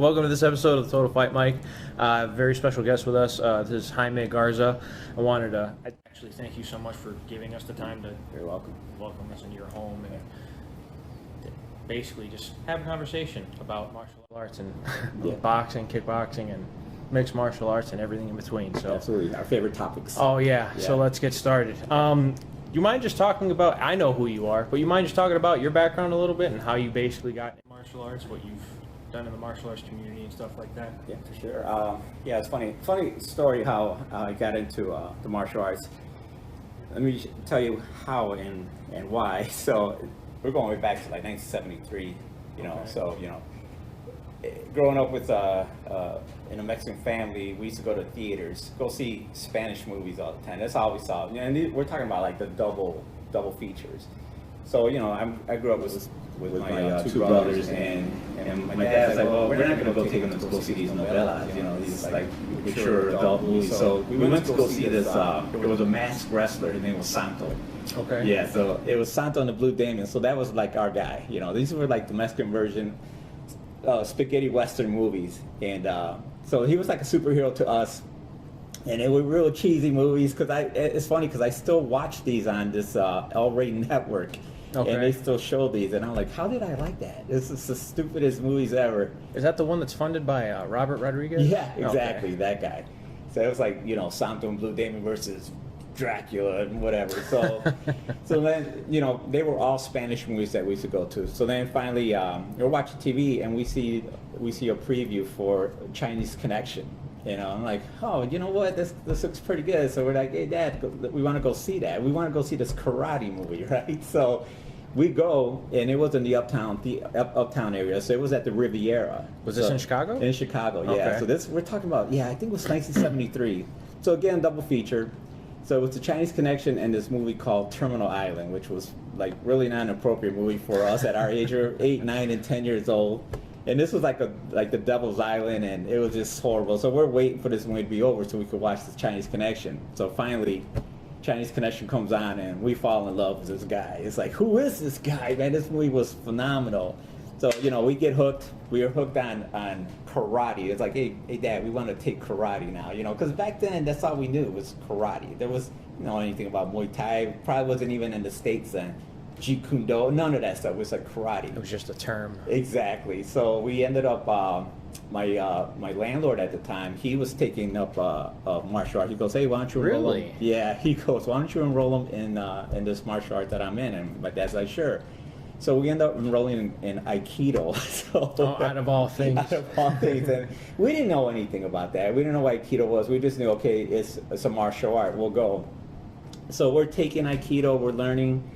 Welcome to this episode of the Total Fight Mike. Very special guest with us. This is Jaime Garza. I actually thank you so much for giving us the time to You're welcome. welcome us into your home and basically just have a conversation about martial arts and boxing, kickboxing, and mixed martial arts and everything in between. So Absolutely. Our favorite topics. Oh yeah. So let's get started. You mind just talking about, I know who you are, but you mind just talking about your background a little bit and how you basically got into martial arts, what you've done in the martial arts community and stuff like that? Yeah, for sure. It's funny story how I got into the martial arts. Let me tell you how and why. So we're going way back to like 1973, growing up with in a Mexican family, we used to go to theaters, go see Spanish movies all the time. That's all we saw. And we're talking about like the double features. So I grew up with my two brothers, and my dad's like, well, we're not gonna go take them to go see these novelas, these like mature adult movies. So we went to go see this. There was a masked wrestler. His name was Santo. Okay. Yeah. So it was Santo and the Blue Demon. So that was like our guy. These were like the Mexican version. Spaghetti Western movies, and so he was like a superhero to us, and they were real cheesy movies. It's funny because I still watch these on this L-rated network, and they still show these, and I'm like, how did I like that? This is the stupidest movies ever. Is that the one that's funded by Robert Rodriguez? Yeah, exactly, that guy. So it was like Santo and Blue Demon versus Dracula and whatever. So then they were all Spanish movies that we used to go to. So then finally we're watching TV and we see a preview for Chinese Connection. I'm like, oh, you know what, this looks pretty good. So we're like, hey Dad, we want to go see that. We want to go see this karate movie, right? So we go, and it was in the uptown area. So it was at the Riviera. Was this in Chicago? In Chicago, yeah. Okay. So we're talking about, I think it was 1973. So again, double feature. So it was the Chinese Connection and this movie called Terminal Island, which was like really not an appropriate movie for us at our age, or 8, 9, and 10 years old. And this was like the Devil's Island, and it was just horrible. So we're waiting for this movie to be over so we could watch the Chinese Connection. So finally, Chinese Connection comes on, and we fall in love with this guy. It's like, who is this guy, man? This movie was phenomenal. So we get hooked. We are hooked on karate. It's like, hey Dad, we want to take karate now. Because back then that's all we knew was karate. There was anything about Muay Thai. Probably wasn't even in the States then. Jeet Kune Do, none of that stuff. It was like karate. It was just a term. Exactly. So we ended up. My landlord at the time, he was taking up martial art. He goes, hey, why don't you enroll him? Yeah. He goes, why don't you enroll him in this martial art that I'm in? And my dad's like, sure. So we end up enrolling in Aikido. Out of all things. Out of all things. And we didn't know anything about that. We didn't know what Aikido was. We just knew, okay, it's a martial art. We'll go. So we're taking Aikido. We're learning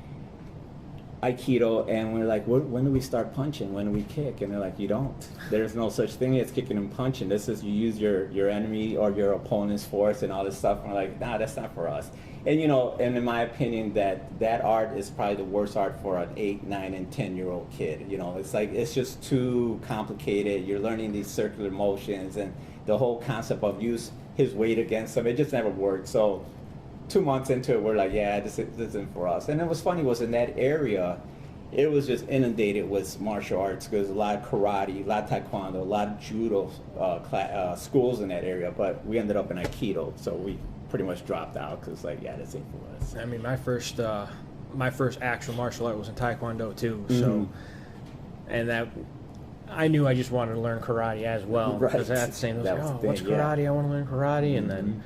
Aikido. And we're like, when do we start punching? When do we kick? And they're like, you don't. There's no such thing as kicking and punching. This is you use your enemy or your opponent's force and all this stuff. And we're like, nah, that's not for us. And and in my opinion, that art is probably the worst art for an 8, 9, and 10-year-old kid. It's like, it's just too complicated. You're learning these circular motions, and the whole concept of use his weight against him, it just never worked. So 2 months into it, we're like, yeah, this isn't for us. And it was funny was in that area, it was just inundated with martial arts because a lot of karate, a lot of taekwondo, a lot of judo schools in that area. But we ended up in Aikido, so we pretty much dropped out because this ain't for us. I mean, my first actual martial art was in Taekwondo too. So, and that I knew I just wanted to learn karate as well. Right. Because I had the same. What's karate? Yeah. I want to learn karate, and then,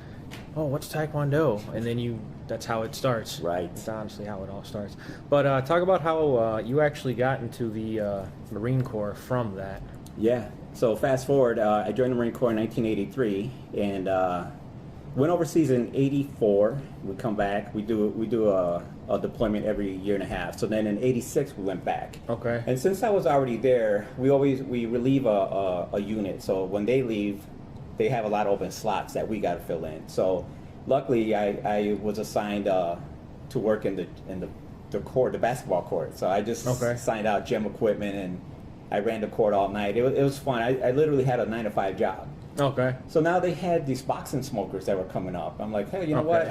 what's Taekwondo? And then that's how it starts. Right. That's honestly how it all starts. But talk about how you actually got into the Marine Corps from that. Yeah. So fast forward, I joined the Marine Corps in 1983, and went overseas in '84. We come back. We do a deployment every year and a half. So then in '86 we went back. Okay. And since I was already there, we relieve a unit. So when they leave, they have a lot of open slots that we got to fill in. So luckily, I was assigned to work in the court, the basketball court. So I just signed out gym equipment, and I ran the court all night. It was fun. I literally had a 9-to-5 job. Okay. So now they had these boxing smokers that were coming up. I'm like, hey, you know what?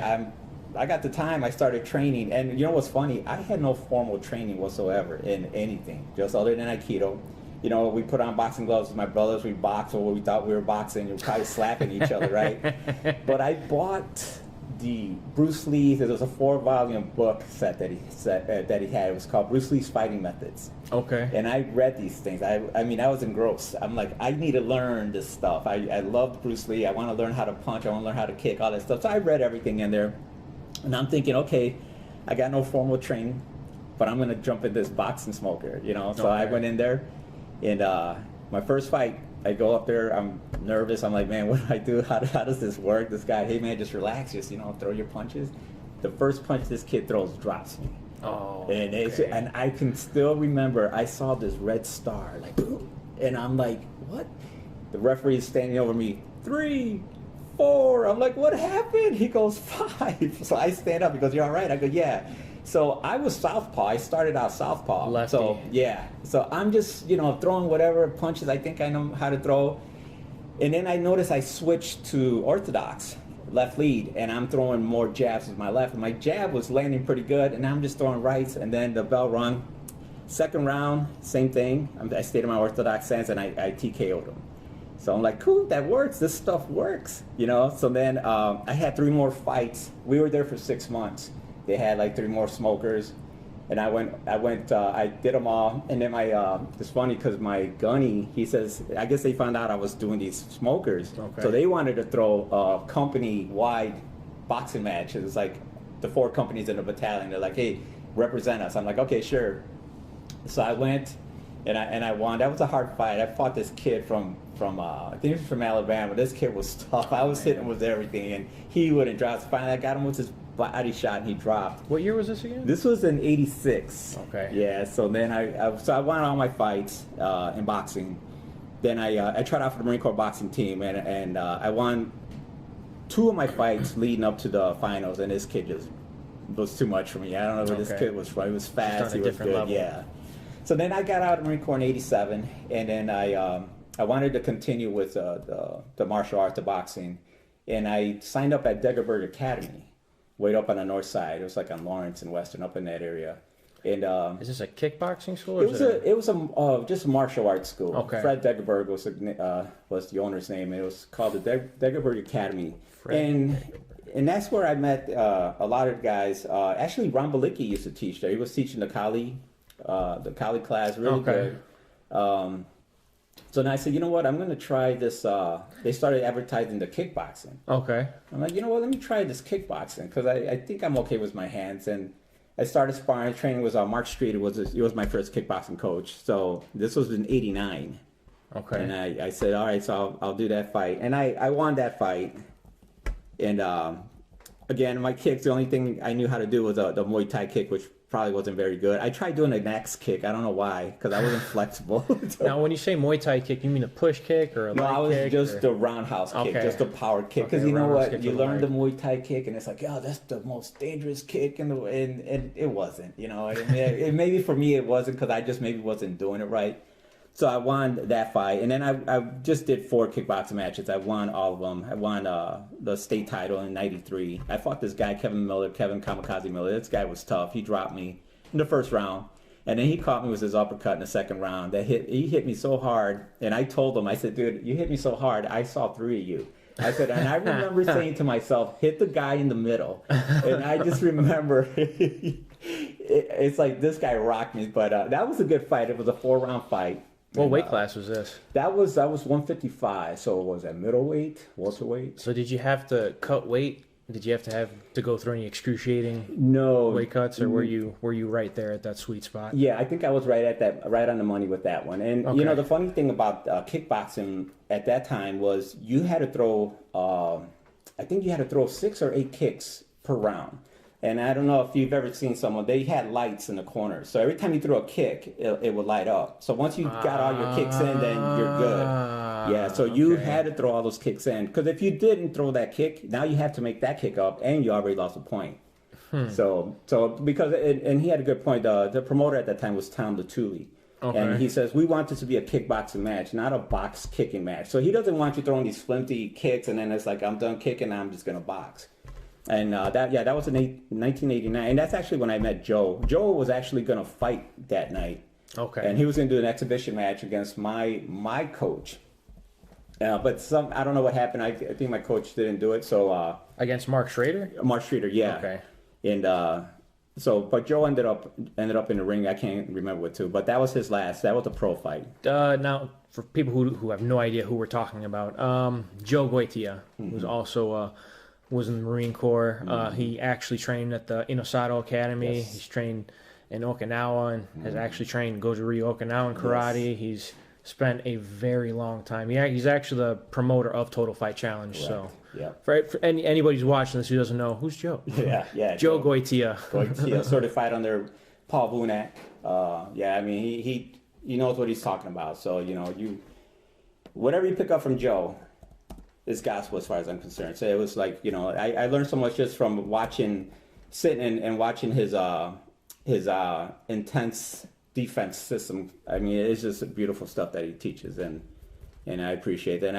I got the time. I started training, and you know what's funny? I had no formal training whatsoever in anything, just other than Aikido. you know, we put on boxing gloves with my brothers, we boxed, or we thought we were boxing, we were probably slapping each other, right? But I bought the Bruce Lee, there was a 4-volume book set that he had. It was called Bruce Lee's Fighting Methods. Okay. And I read these things. I mean, I was engrossed. I'm like, I need to learn this stuff. I loved Bruce Lee. I want to learn how to punch. I want to learn how to kick, all that stuff. So I read everything in there. And I'm thinking, okay, I got no formal training, but I'm going to jump in this boxing smoker, you know? So I went in there, and my first fight, I go up there, I'm nervous. I'm like, man, what do I do? How does this work? This guy, hey, man, just relax. Just, you know, throw your punches. The first punch this kid throws drops me. Oh, and and I can still remember, I saw this red star, like, boom, and I'm like, what? The referee is standing over me, 3, 4. I'm like, what happened? He goes, 5. So I stand up. He goes, you all right? I go, yeah. So I was southpaw. I started out southpaw. Lefty. So yeah. So I'm just, you know, throwing whatever punches I think I know how to throw. And then I noticed I switched to orthodox, left lead, and I'm throwing more jabs with my left. And my jab was landing pretty good, and I'm just throwing rights. And then the bell rung. Second round, same thing. I stayed in my orthodox stance, and I TKO'd him. So I'm like, cool, that works. This stuff works, you know. So then I had 3 more fights. We were there for 6 months. They had like 3 more smokers, and I did them all. And then it's funny because my gunny, he says, I guess they found out I was doing these smokers. Okay. So they wanted to throw a company-wide boxing match. It was like the 4 companies in the battalion. They're like, hey, represent us. I'm like, okay, sure. So I went, and I won. That was a hard fight. I fought this kid from I think he was from Alabama. This kid was tough. I was hitting him with everything, and he wouldn't drop. So finally, I got him with his body shot, and he dropped. What year was this again? This was in '86. Okay. Yeah. So then I won all my fights in boxing. Then I tried out for the Marine Corps boxing team, and I won 2 of my fights leading up to the finals. And this kid just was too much for me. I don't know where this kid was from. He was fast. He was good. Level. Yeah. So then I got out of the Marine Corps in '87, and then I wanted to continue with the martial arts, the boxing, and I signed up at Degerberg Academy, way up on the north side. It was like on Lawrence and Western, up in that area. And is this a kickboxing school? Or it was just a martial arts school. Okay. Fred Degerberg was the owner's name. It was called the Degerberg Academy, and that's where I met a lot of guys. Actually, Ron Balicki used to teach there. He was teaching the Kali class, really good. So then I said, you know what, I'm going to try this. They started advertising the kickboxing. Okay. I'm like, you know what, let me try this kickboxing, because I think I'm okay with my hands. And I started sparring. Training was Mark Street. He was my first kickboxing coach. So this was in '89. Okay. And I said, all right, so I'll do that fight. And I won that fight. And again, my kicks, the only thing I knew how to do was the Muay Thai kick, which probably wasn't very good. I tried doing a axe kick. I don't know why, because I wasn't flexible. Now, when you say Muay Thai kick, you mean a push kick or a leg kick? No, I was just a roundhouse kick, just a power kick. Because you know what? You learn the Muay Thai kick, and it's like, oh, that's the most dangerous kick, and it wasn't. You know, maybe for me it wasn't, because I just maybe wasn't doing it right. So I won that fight, and then I just did 4 kickboxing matches. I won all of them. I won the state title in '93. I fought this guy, Kevin Kamikaze Miller. This guy was tough. He dropped me in the first round, and then he caught me with his uppercut in the second round. He hit me so hard, and I told him, I said, dude, you hit me so hard, I saw 3 of you. I said, and I remember saying to myself, hit the guy in the middle. And I just remember, it's like this guy rocked me. But that was a good fight. It was a 4-round fight. What weight class was this? That was 155. So was that middleweight, welterweight? So did you have to cut weight? Did you have to go through any excruciating weight cuts, or were you right there at that sweet spot? Yeah, I think I was right on the money with that one. And you know, the funny thing about kickboxing at that time was you had to throw, I think you had to throw 6 or 8 kicks per round. And I don't know if you've ever seen someone, they had lights in the corners. So every time you threw a kick, it would light up. So once you got all your kicks in, then you're good. Yeah, so you had to throw all those kicks in. Because if you didn't throw that kick, now you have to make that kick up, and you already lost a point. So because, and he had a good point, the promoter at that time was Tom Latuli. Okay. And he says, we want this to be a kickboxing match, not a box kicking match. So he doesn't want you throwing these flimsy kicks, and then it's like, I'm done kicking, now I'm just going to box. And that was in 1989, and that's actually when I met Joe. Joe was actually going to fight that night, Okay. And he was going to do an exhibition match against my coach. But I don't know what happened. I think my coach didn't do it. So Against Mark Schrader? Mark Schrader, yeah. Okay. And but Joe ended up in the ring. I can't remember what two, but that was his last. That was a pro fight. Now, for people who have no idea who we're talking about, Joe Gutierrez, who's also was in the Marine Corps. He actually trained at the Inosado Academy. Yes. He's trained in Okinawa and has actually trained Goju Ryu Okinawan karate. Yes. He's spent a very long time. He's actually the promoter of Total Fight Challenge. Correct. So, yeah. for anybody who's watching this who doesn't know, who's Joe? Yeah. Joe Gutierrez. Gutierrez, certified under Paul Vunak. I mean, he knows what he's talking about. So whatever you pick up from Joe is gospel as far as I'm concerned. So it was like I learned so much just from sitting and watching his intense defense system. I mean, it's just beautiful stuff that he teaches, and I appreciate that.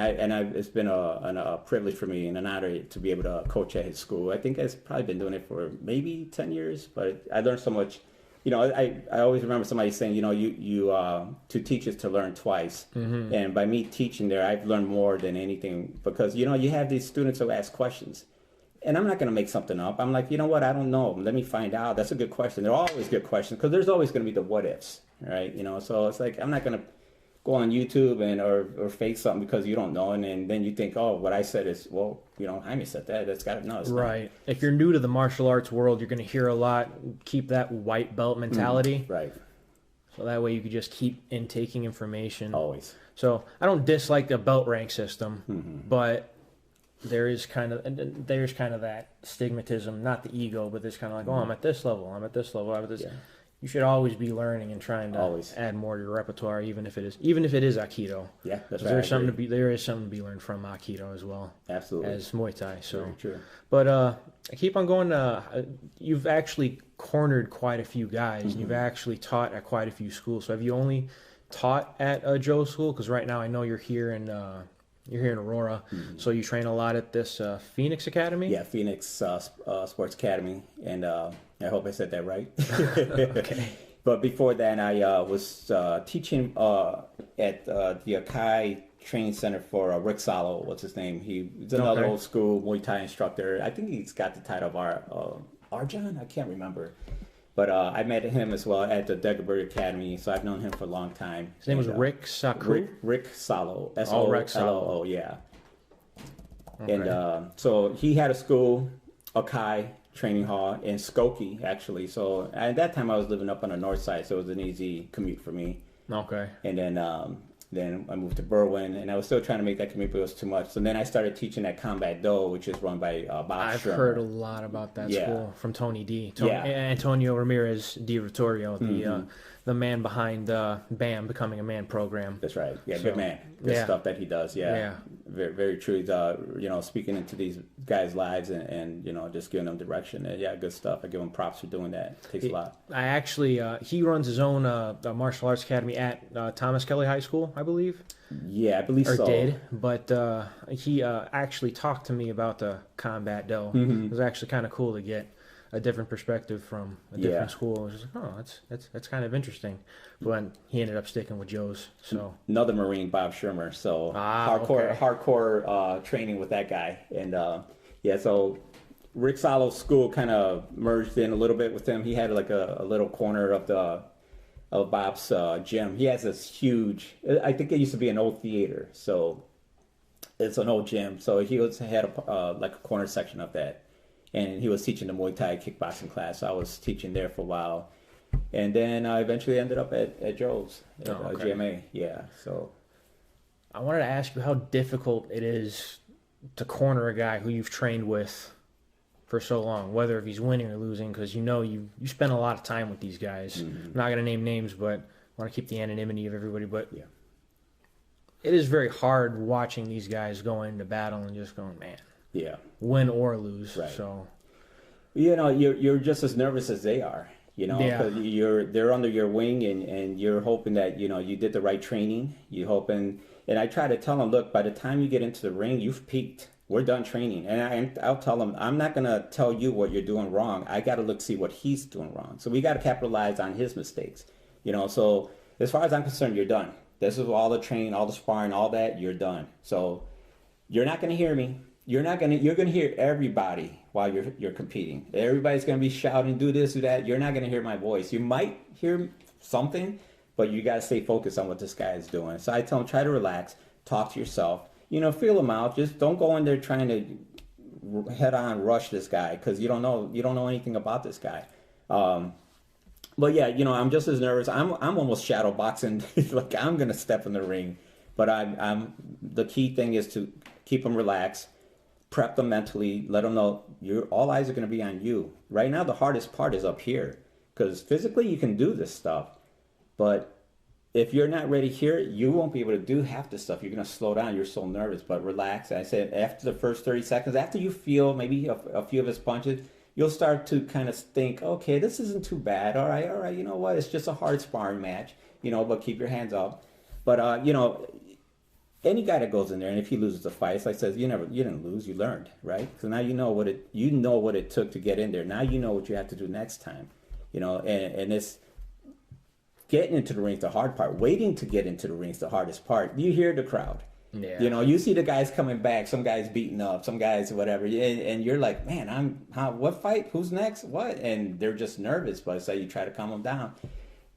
It's been a privilege for me and an honor to be able to coach at his school. I think I've probably been doing it for maybe 10 years, but I learned so much. I always remember somebody saying, to teach is to learn twice. Mm-hmm. And by me teaching there, I've learned more than anything because, you have these students who ask questions. And I'm not going to make something up. I'm like, you know what? I don't know. Let me find out. That's a good question. They're always good questions because there's always going to be the what ifs, right? So it's like I'm not going to go on YouTube or fake something because you don't know, and then you think, oh, what I said is, well, Jaime said that. That's got to know. Right. If you're new to the martial arts world, you're going to hear a lot. Keep that white belt mentality. Right. So that way you can just keep intaking information. Always. So I don't dislike the belt rank system, but there's kind of that stigmatism, not the ego, but there's kind of like, oh, I'm at this level, I'm at this level, I'm at this. Yeah. You should always be learning and trying to add more to your repertoire, even if it is Aikido. Yeah, that's right. There is something to be learned from Aikido as well. Absolutely. As Muay Thai. So very true. But I keep on going. You've actually cornered quite a few guys. And you've actually taught at quite a few schools. So have you only taught at Joe's school? Because right now I know you're here in Aurora. So you train a lot at this Phoenix Academy. Yeah, Phoenix Sports Academy, and I hope I said that right. Okay. But before that, I was teaching at the Akai Training Center for Rick Salo. What's his name? He's another old school Muay Thai instructor. I think he's got the title of Arjan. I can't remember. But I met him as well at the Degerberg Academy, so I've known him for a long time. His name was Rick Saku? Rick Salo. Rick Salo. Yeah. Okay. And so he had a school, Akai Training Hall in Skokie, actually. So at that time I was living up on the north side, so it was an easy commute for me. Okay. And then I moved to Berwyn, and I was still trying to make that commute, but it was too much. So then I started teaching at Combat Do, which is run by Bob I've Shermer. heard a lot about that school from Tony D. Yeah. Antonio Ramirez Di Vittorio, the man behind BAM, Becoming a Man program. That's right. Yeah, good man. Good stuff that he does. Yeah. Very, very true. He's, speaking into these guys' lives and just giving them direction. And, good stuff. I give him props for doing that. It takes a lot. I actually, he runs his own martial arts academy at Thomas Kelly High School, I believe. Yeah, I believe so. Or did, but he actually talked to me about the Combat Do. It was actually kind of cool to get a different perspective from a different school. I was just like, oh, that's kind of interesting. But he ended up sticking with Joe's. So another Marine, Bob Shermer. So hardcore training with that guy. And so Rick Salo's school kind of merged in a little bit with him. He had like a little corner of Bob's gym. He has this huge, I think it used to be an old theater. So it's an old gym. So he had like a corner section of that. And he was teaching the Muay Thai kickboxing class. So I was teaching there for a while. And then I eventually ended up at Joe's, at GMA. Yeah, so. I wanted to ask you how difficult it is to corner a guy who you've trained with for so long, whether if he's winning or losing, because you spend a lot of time with these guys. I'm not going to name names, but I want to keep the anonymity of everybody. But it is very hard watching these guys go into battle and just going, man. Yeah. Win or lose. Right. So, you're just as nervous as they are. Because they're under your wing, and you're hoping that you did the right training. You're hoping, and I try to tell them, look, by the time you get into the ring, you've peaked. We're done training, and I'll tell them, I'm not gonna tell you what you're doing wrong. I got to see what he's doing wrong. So we got to capitalize on his mistakes. So as far as I'm concerned, you're done. This is all the training, all the sparring, all that. You're done. So you're not going to hear me. You're going to hear everybody while you're competing. Everybody's going to be shouting, do this, do that. You're not going to hear my voice. You might hear something, but you got to stay focused on what this guy is doing. So I tell him, try to relax, talk to yourself, feel him out. Just don't go in there trying to head on rush this guy, because you don't know anything about this guy. But yeah, I'm just as nervous. I'm almost shadow boxing. Like, I'm going to step in the ring, but I'm the key thing is to keep them relaxed. Prep them mentally, let them know all eyes are going to be on you. Right now, the hardest part is up here, because physically you can do this stuff, but if you're not ready here, you won't be able to do half the stuff. You're going to slow down. You're so nervous, but relax. I said after the first 30 seconds, after you feel maybe a few of his punches, you'll start to kind of think, okay, this isn't too bad. All right, you know what? It's just a hard sparring match, but keep your hands up. But, any guy that goes in there, and if he loses the fight, it's like says, you didn't lose, you learned, right? So now you know what it took to get in there. Now you know what you have to do next time, and it's getting into the ring is the hard part. Waiting to get into the ring is the hardest part. You hear the crowd. Yeah. You see the guys coming back, some guys beating up, some guys whatever, and you're like, man, what fight? Who's next? What? And they're just nervous, but so you try to calm them down.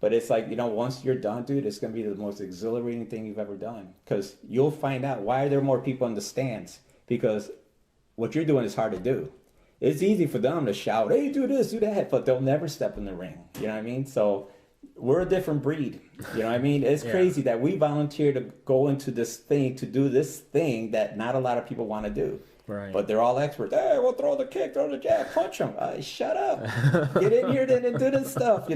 But it's like, once you're done, dude, it's going to be the most exhilarating thing you've ever done. Because you'll find out why are there more people in the stands. Because what you're doing is hard to do. It's easy for them to shout, hey, do this, do that, but they'll never step in the ring. You know what I mean? So we're a different breed. You know what I mean? It's crazy that we volunteer to go into this thing, to do this thing that not a lot of people want to do. Right. But they're all experts. Hey, we'll throw the kick, throw the jab, punch them. Shut up. Get in here and do this stuff,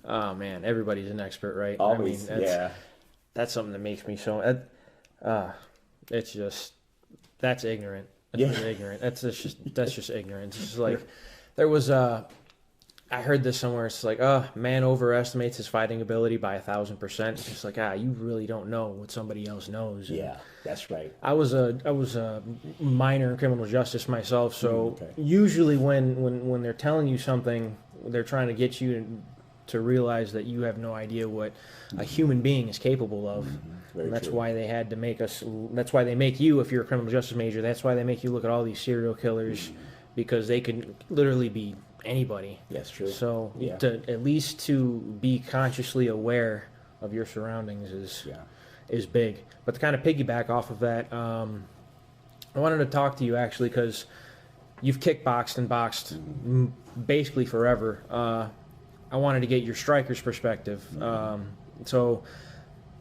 Oh, man. Everybody's an expert, right? Always, That's something that makes me so... it's just... That's ignorant. That's really ignorant. That's just ignorance. It's just like... There was... I heard this somewhere. It's like, man overestimates his fighting ability by 1,000%. It's just like, you really don't know what somebody else knows. And yeah, that's right. I was a minor in criminal justice myself, so usually when they're telling you something, they're trying to get you to realize that you have no idea what a human being is capable of. And that's why they had to make us. That's why they make you, if you're a criminal justice major, that's why they make you look at all these serial killers, because they could literally be anybody. That's true. So at least to be consciously aware of your surroundings is big. But to kind of piggyback off of that, I wanted to talk to you actually, because you've kickboxed and boxed basically forever. I wanted to get your striker's perspective. So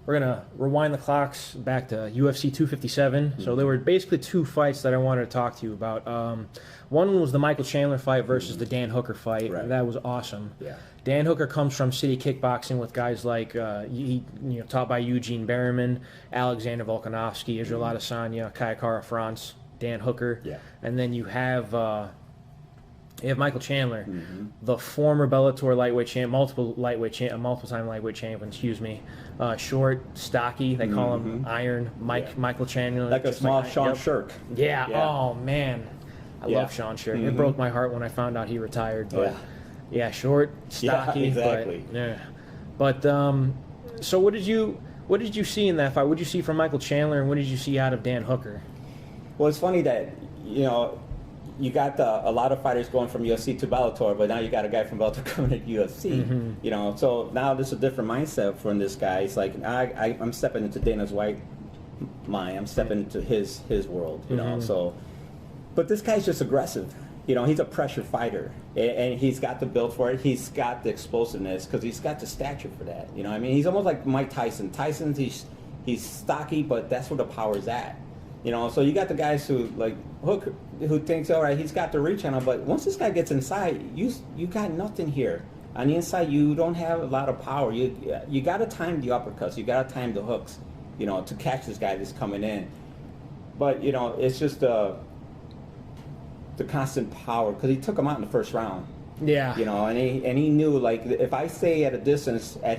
we're going to rewind the clocks back to UFC 257. So there were basically two fights that I wanted to talk to you about. One was the Michael Chandler fight versus the Dan Hooker fight. Right. That was awesome. Yeah. Dan Hooker comes from city kickboxing with guys like, taught by Eugene Berriman, Alexander Volkanovski, Israel Adesanya, Kai Kara France, Dan Hooker. Yeah. And then you have Michael Chandler, the former Bellator lightweight champ, multiple-time lightweight champion, short, stocky, they call him Iron Michael Chandler. Like a small Sean Shirk. Yeah, oh man. I love Sean Shirk. It broke my heart when I found out he retired, but short, stocky. Yeah, exactly. But so what did you see in that fight? What did you see from Michael Chandler, and what did you see out of Dan Hooker? Well, it's funny that, you got a lot of fighters going from UFC to Bellator, but now you got a guy from Bellator coming to UFC. So now there's a different mindset from this guy. It's like I'm stepping into Dana's White mind. I'm stepping into his world. So, but this guy's just aggressive. He's a pressure fighter, and he's got the build for it. He's got the explosiveness because he's got the stature for that. He's almost like Mike Tyson. Tyson's he's stocky, but that's where the power's at. So you got the guys who like Hook, who thinks, all right, he's got the reach on him, but once this guy gets inside, you got nothing here. On the inside, you don't have a lot of power. You got to time the uppercuts. You got to time the hooks, to catch this guy that's coming in. But it's just the constant power, because he took him out in the first round. Yeah. And he knew, like, if I stay at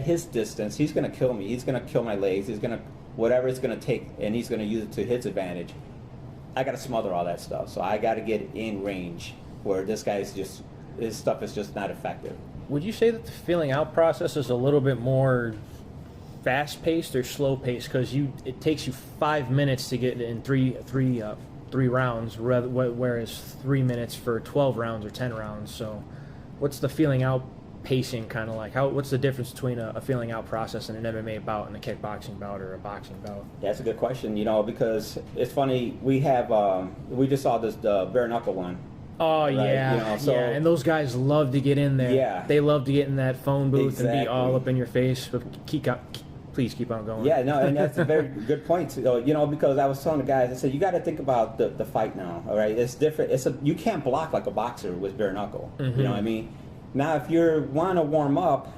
his distance, he's gonna kill me. He's gonna kill my legs. He's gonna whatever it's gonna take, and he's gonna use it to his advantage. I gotta smother all that stuff. So I gotta get in range where this guy's his stuff is just not effective. Would you say that the feeling out process is a little bit more fast-paced or slow-paced? Because it takes you 5 minutes to get in three rounds, whereas 3 minutes for 12 rounds or 10 rounds. So what's the feeling out pacing kind of like? What's the difference between a feeling out process in an MMA bout and a kickboxing bout or a boxing bout? Yeah, that's a good question, because it's funny, we just saw the bare knuckle one. Oh, right? Yeah, and those guys love to get in there. Yeah. They love to get in that phone booth and be all up in your face. But please keep on going. Yeah, no, and that's a very good point. Because I was telling the guys, I said, you got to think about the fight now, all right? It's different. You can't block like a boxer with bare knuckle. Mm-hmm. You know what I mean? Now, if you want to warm up,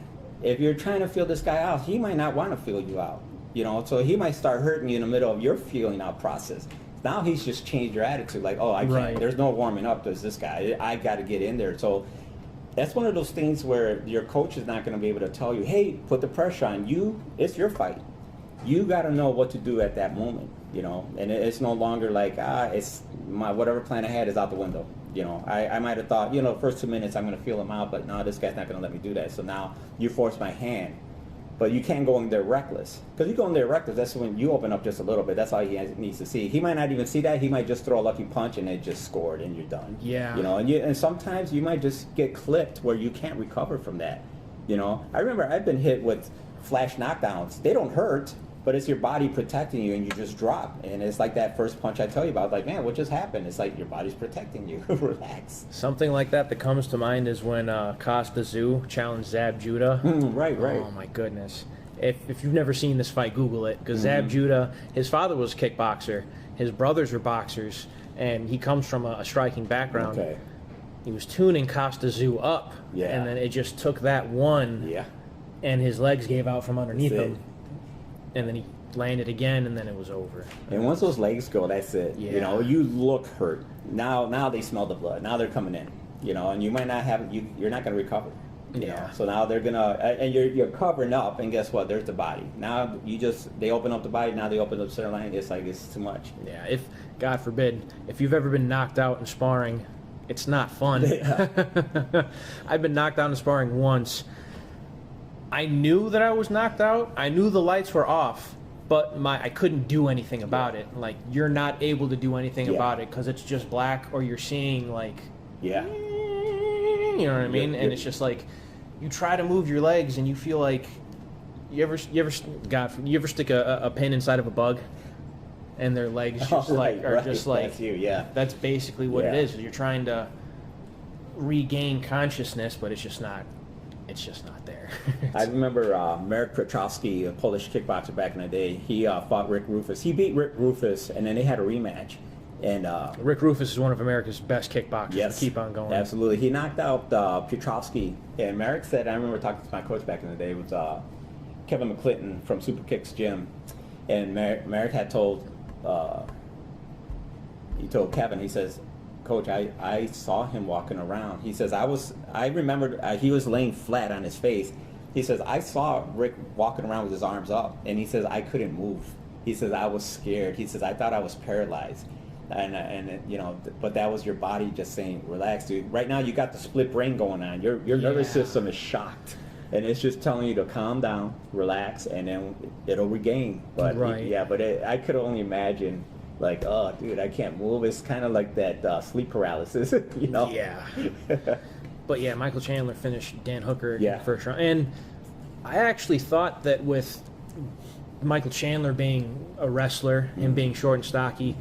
if you're trying to feel this guy out, he might not want to feel you out. So he might start hurting you in the middle of your feeling out process. Now he's just changed your attitude, like, oh, I can't. Right. There's no warming up. There's this guy. I got to get in there. So that's one of those things where your coach is not going to be able to tell you, hey, put the pressure on you. It's your fight. You got to know what to do at that moment, And it's no longer like, it's my whatever plan I had is out the window. I might have thought, the first 2 minutes I'm going to feel him out, but no, this guy's not going to let me do that. So now you force my hand. But you can't go in there reckless. Because you go in there reckless, that's when you open up just a little bit. That's all he needs to see. He might not even see that. He might just throw a lucky punch and it just scored and you're done. Yeah. And sometimes you might just get clipped where you can't recover from that. I remember I've been hit with flash knockdowns. They don't hurt, but it's your body protecting you and you just drop. And it's like that first punch I tell you about. Like, man, what just happened? It's like your body's protecting you. Relax. Something like that comes to mind is when Costa Zoo challenged Zab Judah. Right. Oh, my goodness. If you've never seen this fight, Google it. Because Zab Judah, his father was a kickboxer. His brothers were boxers. And he comes from a striking background. Okay. He was tuning Costa Zoo up. Yeah. And then it just took that one. Yeah. And his legs gave out from underneath him. And then he landed again, and then it was over. And once those legs go, that's it. Yeah. You look hurt. Now they smell the blood. Now they're coming in. And you might not have. You're not going to recover. Yeah. So now they're gonna, and you're covering up, and guess what? There's the body. Now they open up the body. Now they open up the center line. It's like it's too much. Yeah. If God forbid, if you've ever been knocked out in sparring, it's not fun. Yeah. I've been knocked out in sparring once. I knew that I was knocked out. I knew the lights were off, but I couldn't do anything about it. Like, you're not able to do anything about it because it's just black, or you're seeing like, you know what I mean? And it's just like, you try to move your legs and you feel like, you ever stick a pin inside of a bug, and their legs just that's you. Yeah. That's basically what it is. You're trying to regain consciousness, but it's just not there. I remember Marek Piotrowski, a Polish kickboxer back in the day. He fought Rick Rufus. He beat Rick Rufus, and then they had a rematch. And Rick Rufus is one of America's best kickboxers. Yes, keep on going. Absolutely. He knocked out Piotrowski. And Marek said, I remember talking to my coach back in the day, it was Kevin McClinton from Super Kicks Gym. And Marek had told Kevin, he says, Coach, I saw him walking around. He says, I remembered he was laying flat on his face. He says, I saw Rick walking around with his arms up, and he says, I couldn't move. He says, I was scared. He says, I thought I was paralyzed. But that was your body just saying, relax, dude. Right now you got the split brain going on. Your nervous system is shocked. And it's just telling you to calm down, relax, and then it'll regain. But I could only imagine, like, oh, dude, I can't move. It's kind of like that sleep paralysis, Yeah. But yeah, Michael Chandler finished Dan Hooker in the first round. And I actually thought that with Michael Chandler being a wrestler, him being short and stocky,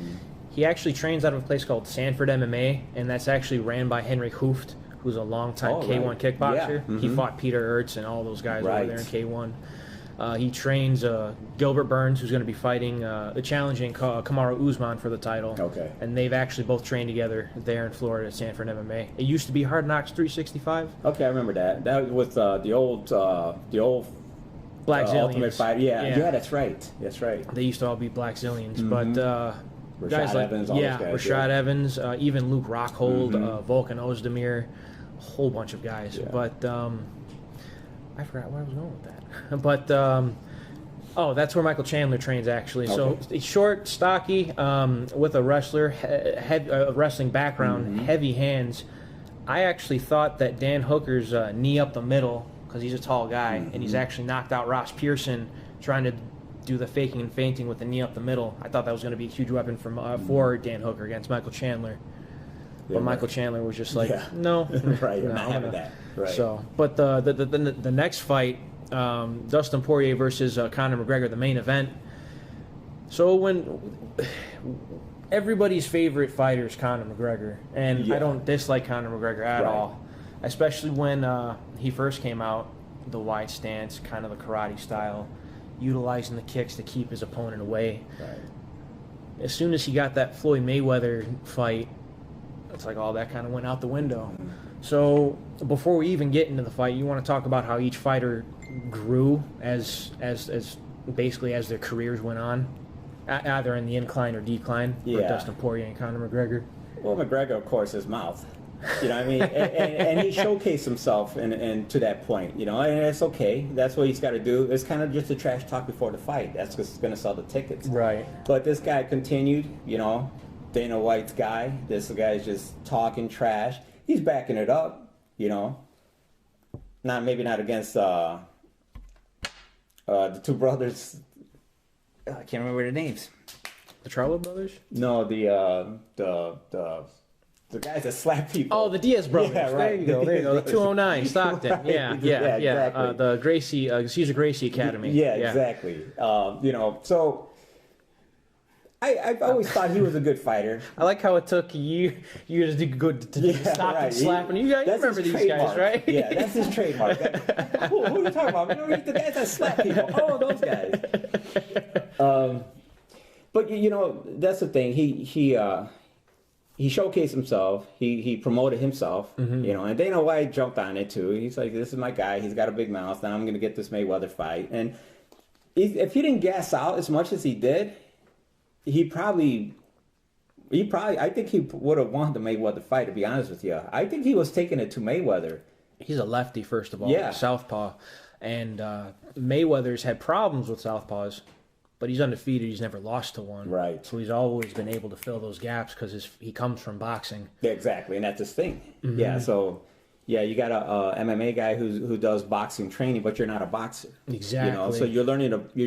he actually trains out of a place called Sanford MMA, and that's actually ran by Henry Hooft, who's a longtime K1 kickboxer. Yeah. He fought Peter Ertz and all those guys over there in K1. He trains Gilbert Burns, who's going to be fighting challenging Kamaru Usman for the title. Okay. And they've actually both trained together there in Florida at Sanford MMA. It used to be Hard Knocks 365. Okay, I remember that. That was the old Black Zillions. Ultimate Fight. Yeah, that's right. That's right. They used to all be Black Zillions, but Rashad guys like Evans, all those guys, Rashad Evans, even Luke Rockhold, Volkan Ozdemir, a whole bunch of guys. Yeah. But I forgot where I was going with that. But that's where Michael Chandler trains actually. Okay. So he's short, stocky, with a wrestling background, heavy hands. I actually thought that Dan Hooker's knee up the middle, because he's a tall guy, and he's actually knocked out Ross Pearson trying to do the faking and feinting with the knee up the middle. I thought that was going to be a huge weapon for Dan Hooker against Michael Chandler. But Michael Chandler was just like, no. Right, no, not having that. Right. So, but the next fight, Dustin Poirier versus Conor McGregor, the main event. So when everybody's favorite fighter is Conor McGregor, and I don't dislike Conor McGregor at all, especially when he first came out, the wide stance, kind of the karate style, utilizing the kicks to keep his opponent away. Right. As soon as he got that Floyd Mayweather fight, it's like all that kind of went out the window. So before we even get into the fight, you want to talk about how each fighter grew as basically as their careers went on, either in the incline or decline for Dustin Poirier and Conor McGregor. Well, McGregor, of course, his mouth. You know what I mean? and he showcased himself and to that point, you know, and it's okay. That's what he's got to do. It's kind of just a trash talk before the fight. That's what's going to sell the tickets. Right. But this guy continued, you know, Dana White's guy. This guy's just talking trash. He's backing it up, you know. Maybe not against the two brothers. I can't remember their names. The Charlo brothers? No, the guys that slap people. Oh, the Diaz brothers. Yeah, right. There you go. The 209, Stockton. Right. Yeah. Exactly. The Gracie, Caesar Gracie Academy. Yeah, exactly. You know, so I've always thought he was a good fighter. I like how it took you to go to Stockton slapping. You guys remember these guys, right? Yeah, that's his trademark. Who are you talking about? Remember the guys that slap people? Oh, those guys. But you know, that's the thing. He showcased himself. He promoted himself, you know, and Dana White jumped on it too. He's like, this is my guy. He's got a big mouth. Now I'm going to get this Mayweather fight. And if he didn't gas out as much as he did, I think he would have won the Mayweather fight, to be honest with you. I think he was taking it to Mayweather. He's a lefty, first of all, southpaw. And Mayweather's had problems with southpaws. But he's undefeated. He's never lost to one. Right. So he's always been able to fill those gaps because he comes from boxing. Yeah, exactly, and that's his thing. Yeah. So, you got a MMA guy who does boxing training, but you're not a boxer. Exactly. You know, so you're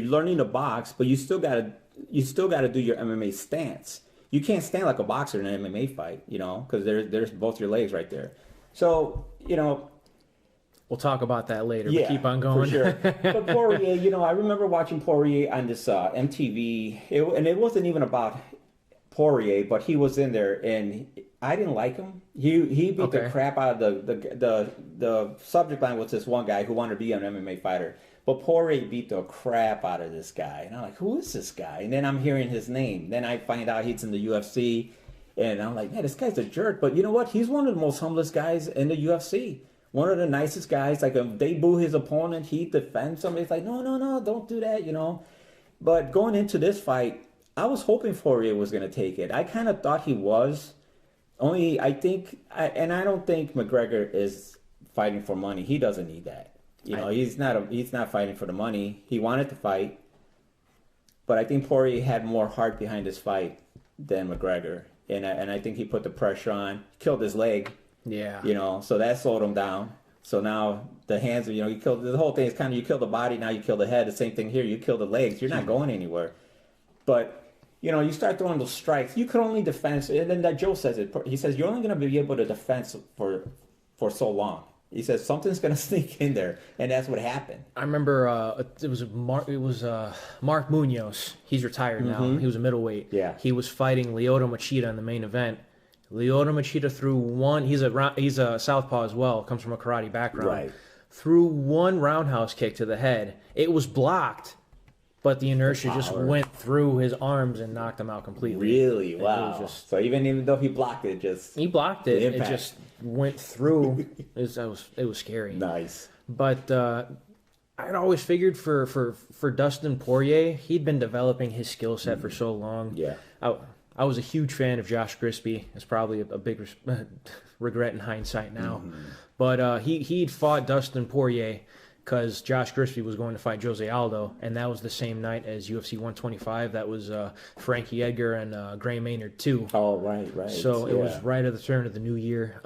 learning to box, but you still gotta do your MMA stance. You can't stand like a boxer in an MMA fight. You know, because there's both your legs right there. So you know. We'll talk about that later, but keep on going. For sure. But Poirier, you know, I remember watching Poirier on this MTV, and it wasn't even about Poirier, but he was in there, and I didn't like him. He beat the crap out of the subject line was this one guy who wanted to be an MMA fighter, but Poirier beat the crap out of this guy, and I'm like, who is this guy? And then I'm hearing his name. Then I find out he's in the UFC, and I'm like, man, this guy's a jerk. But you know what? He's one of the most humblest guys in the UFC. One of the nicest guys. Like, if they boo his opponent, he defends somebody. He's like, no, don't do that, you know. But going into this fight, I was hoping Poirier was going to take it. I kind of thought he was. Only, I don't think McGregor is fighting for money. He doesn't need that. You know, he's not fighting for the money. He wanted to fight. But I think Poirier had more heart behind his fight than McGregor. And I think he put the pressure on, killed his leg. Yeah. You know, so that slowed him down. So now the hands, you know, you kill the whole thing is kind of you kill the body, now you kill the head. The same thing here, you kill the legs. You're not going anywhere. But, you know, you start throwing those strikes. You could only defend, and then that Joe says it. He says you're only going to be able to defend for so long. He says something's going to sneak in there, and that's what happened. I remember it was Mark Munoz. He's retired now. He was a middleweight. Yeah. He was fighting Lyoto Machida in the main event. Lyoto Machida threw one. He's a southpaw as well. Comes from a karate background. Right. Threw one roundhouse kick to the head. It was blocked, but the inertia just went through his arms and knocked him out completely. Really? Wow. So even though he blocked it, he blocked it. It just went through. It was scary. Nice. But I'd always figured for Dustin Poirier, he'd been developing his skill set for so long. Yeah. I was a huge fan of Josh Grisby. It's probably a big regret in hindsight now. But he'd fought Dustin Poirier because Josh Grisby was going to fight Jose Aldo, and that was the same night as UFC 125. That was Frankie Edgar and Gray Maynard too. Oh, right. So it was right at the turn of the new year.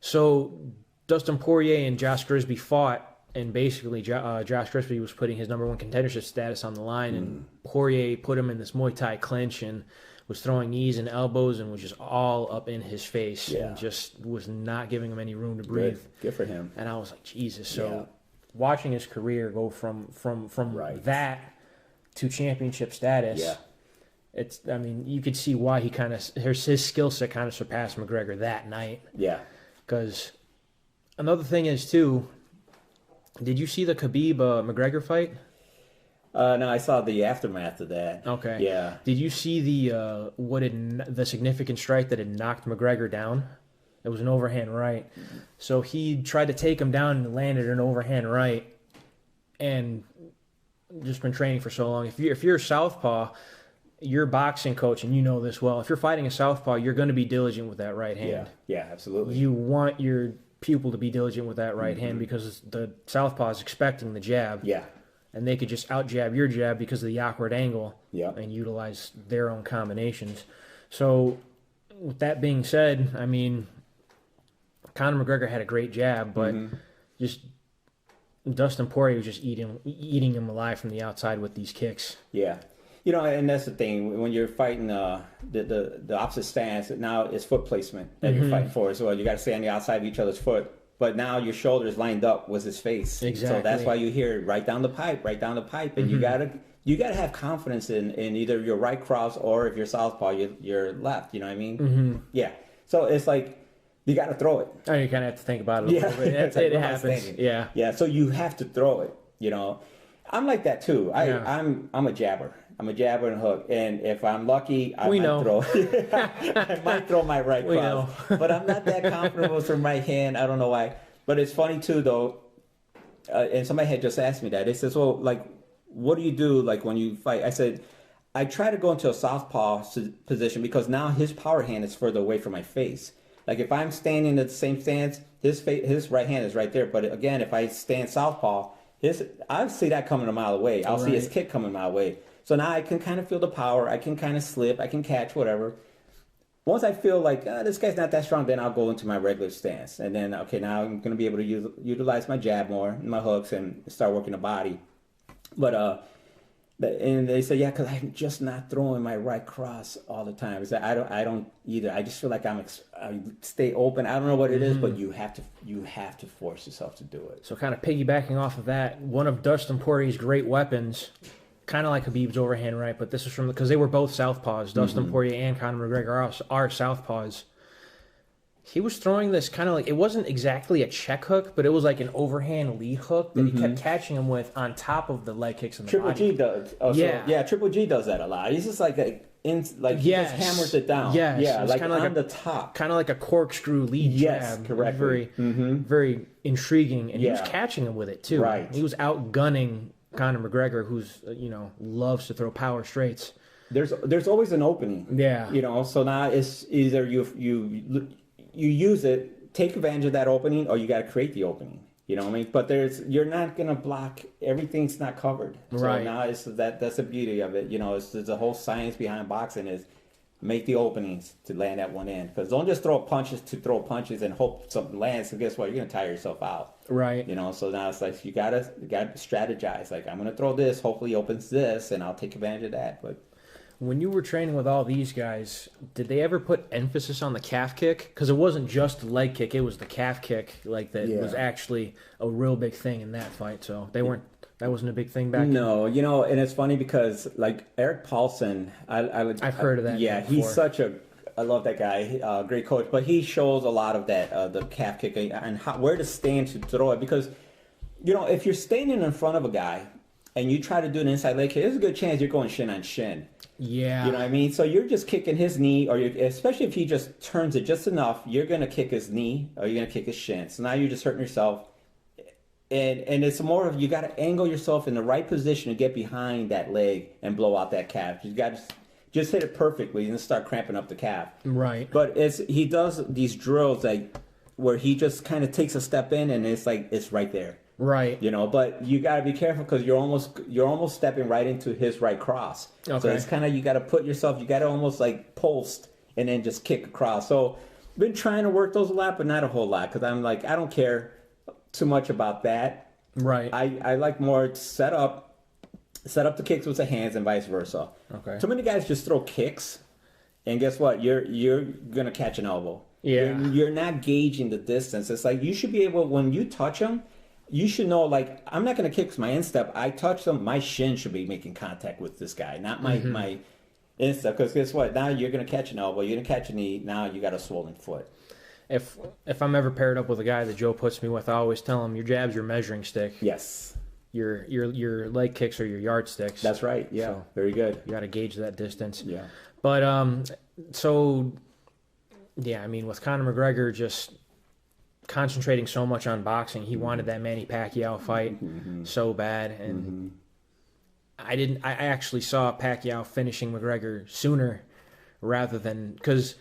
So Dustin Poirier and Josh Grisby fought, and basically Josh Grisby was putting his number one contendership status on the line, and Poirier put him in this Muay Thai clinch and was throwing knees and elbows and was just all up in his face and just was not giving him any room to breathe. Good for him. And I was like, Jesus. So watching his career go from that to championship status, I mean, you could see why his skill set kind of surpassed McGregor that night. Yeah. Because another thing is, too, did you see the Khabib McGregor fight? No, I saw the aftermath of that. Okay. Yeah. Did you see the significant strike that had knocked McGregor down? It was an overhand right. So he tried to take him down and landed an overhand right, and just been training for so long. If you're a southpaw, you're a boxing coach, and you know this well. If you're fighting a southpaw, you're going to be diligent with that right hand. Yeah, absolutely. You want your pupil to be diligent with that right hand because the southpaw is expecting the jab. Yeah. And they could just out-jab your jab because of the awkward angle and utilize their own combinations. So, with that being said, I mean, Conor McGregor had a great jab, but just Dustin Poirier was just eating him alive from the outside with these kicks. Yeah. You know, and that's the thing. When you're fighting the opposite stance, now it's foot placement that you're fighting for as well. You got to stay on the outside of each other's foot. But now your shoulders lined up with his face. Exactly. So that's why you hear right down the pipe. And you gotta have confidence in either your right cross or if you're southpaw, your left. You know what I mean? Yeah. So it's like you gotta throw it. Oh, you kind of have to think about it a little bit. It happens. Yeah. Yeah. So you have to throw it. You know, I'm like that too. I'm a jabber. I'm a jabber and hook, and if I'm lucky, I might throw my right cross. But I'm not that comfortable with my right hand. I don't know why. But it's funny too, though. And somebody had just asked me that. They says, "Well, like, what do you do like when you fight?" I said, "I try to go into a southpaw position because now his power hand is further away from my face. Like if I'm standing at the same stance, his right hand is right there. But again, if I stand southpaw, I see that coming a mile away. I'll see his kick coming a mile away." So now I can kind of feel the power. I can kind of slip. I can catch whatever. Once I feel like this guy's not that strong, then I'll go into my regular stance. And then, okay, now I'm going to be able to utilize my jab more and my hooks and start working the body. But and they say, yeah, because I'm just not throwing my right cross all the time. It's like, I don't either. I just feel like I stay open. I don't know what it is, but you have to force yourself to do it. So kind of piggybacking off of that, one of Dustin Poirier's great weapons, kind of like Khabib's overhand right, but this is because they were both southpaws. Dustin Poirier and Conor McGregor are southpaws. He was throwing this kind of like, it wasn't exactly a check hook, but it was like an overhand lead hook that he kept catching him with on top of the leg kicks in the body. Triple G does. Also, yeah, Triple G does that a lot. He's just like he just hammers it down. Yeah, like on the top. Kind of like a corkscrew lead jab. Correctly. Very intriguing, and he was catching him with it too. Right. He was outgunning Conor McGregor, who's loves to throw power straights. There's always an opening. Yeah. So now it's either you use it, take advantage of that opening, or you got to create the opening. You know what I mean? But you're not gonna block. Everything's not covered. So now that's the beauty of it. There's a whole science behind boxing is make the openings to land at one end. Because don't just throw punches to throw punches and hope something lands. So guess what? You're gonna tire yourself out. Right. So now it's like you gotta strategize. Like I'm gonna throw this. Hopefully, he opens this, and I'll take advantage of that. But when you were training with all these guys, did they ever put emphasis on the calf kick? Because it wasn't just the leg kick; it was the calf kick. Like that was actually a real big thing in that fight. So they weren't. That wasn't a big thing back then. No, and it's funny because like Eric Paulson, I've heard of that. Yeah, he's I love that guy, great coach. But he shows a lot of that, the calf kick and where to stand to throw it. Because, if you're standing in front of a guy and you try to do an inside leg kick, there's a good chance you're going shin on shin. Yeah. You know what I mean? So you're just kicking his knee, or especially if he just turns it just enough, you're going to kick his knee or you're going to kick his shin. So now you're just hurting yourself. And it's more of you got to angle yourself in the right position to get behind that leg and blow out that calf. You got to just hit it perfectly and start cramping up the calf. Right. But he does these drills where he just kind of takes a step in and it's like it's right there. Right. But you got to be careful because you're almost stepping right into his right cross. Okay. So it's kind of you got to put yourself. You got to almost like post and then just kick across. So Been trying to work those a lot, but not a whole lot, because I'm like, I don't care too much about that. Right. I like more to set up the kicks with the hands and vice versa. Okay. Too many guys just throw kicks, and guess what? You're gonna catch an elbow. Yeah. You're not gauging the distance. It's like you should be able, when you touch them, you should know, like, I'm not gonna kick my instep. I touch them, my shin should be making contact with this guy, not my instep. Because guess what? Now you're gonna catch an elbow, you're gonna catch a knee. Now you got a swollen foot. If I'm ever paired up with a guy that Joe puts me with, I always tell him your jab's your measuring stick. Yes. Your leg kicks are your yardsticks. That's right. Yeah. So, very good. You got to gauge that distance. Yeah. But so yeah, I mean, with Conor McGregor just concentrating so much on boxing, he wanted that Manny Pacquiao fight so bad, and I actually saw Pacquiao finishing McGregor sooner rather than, because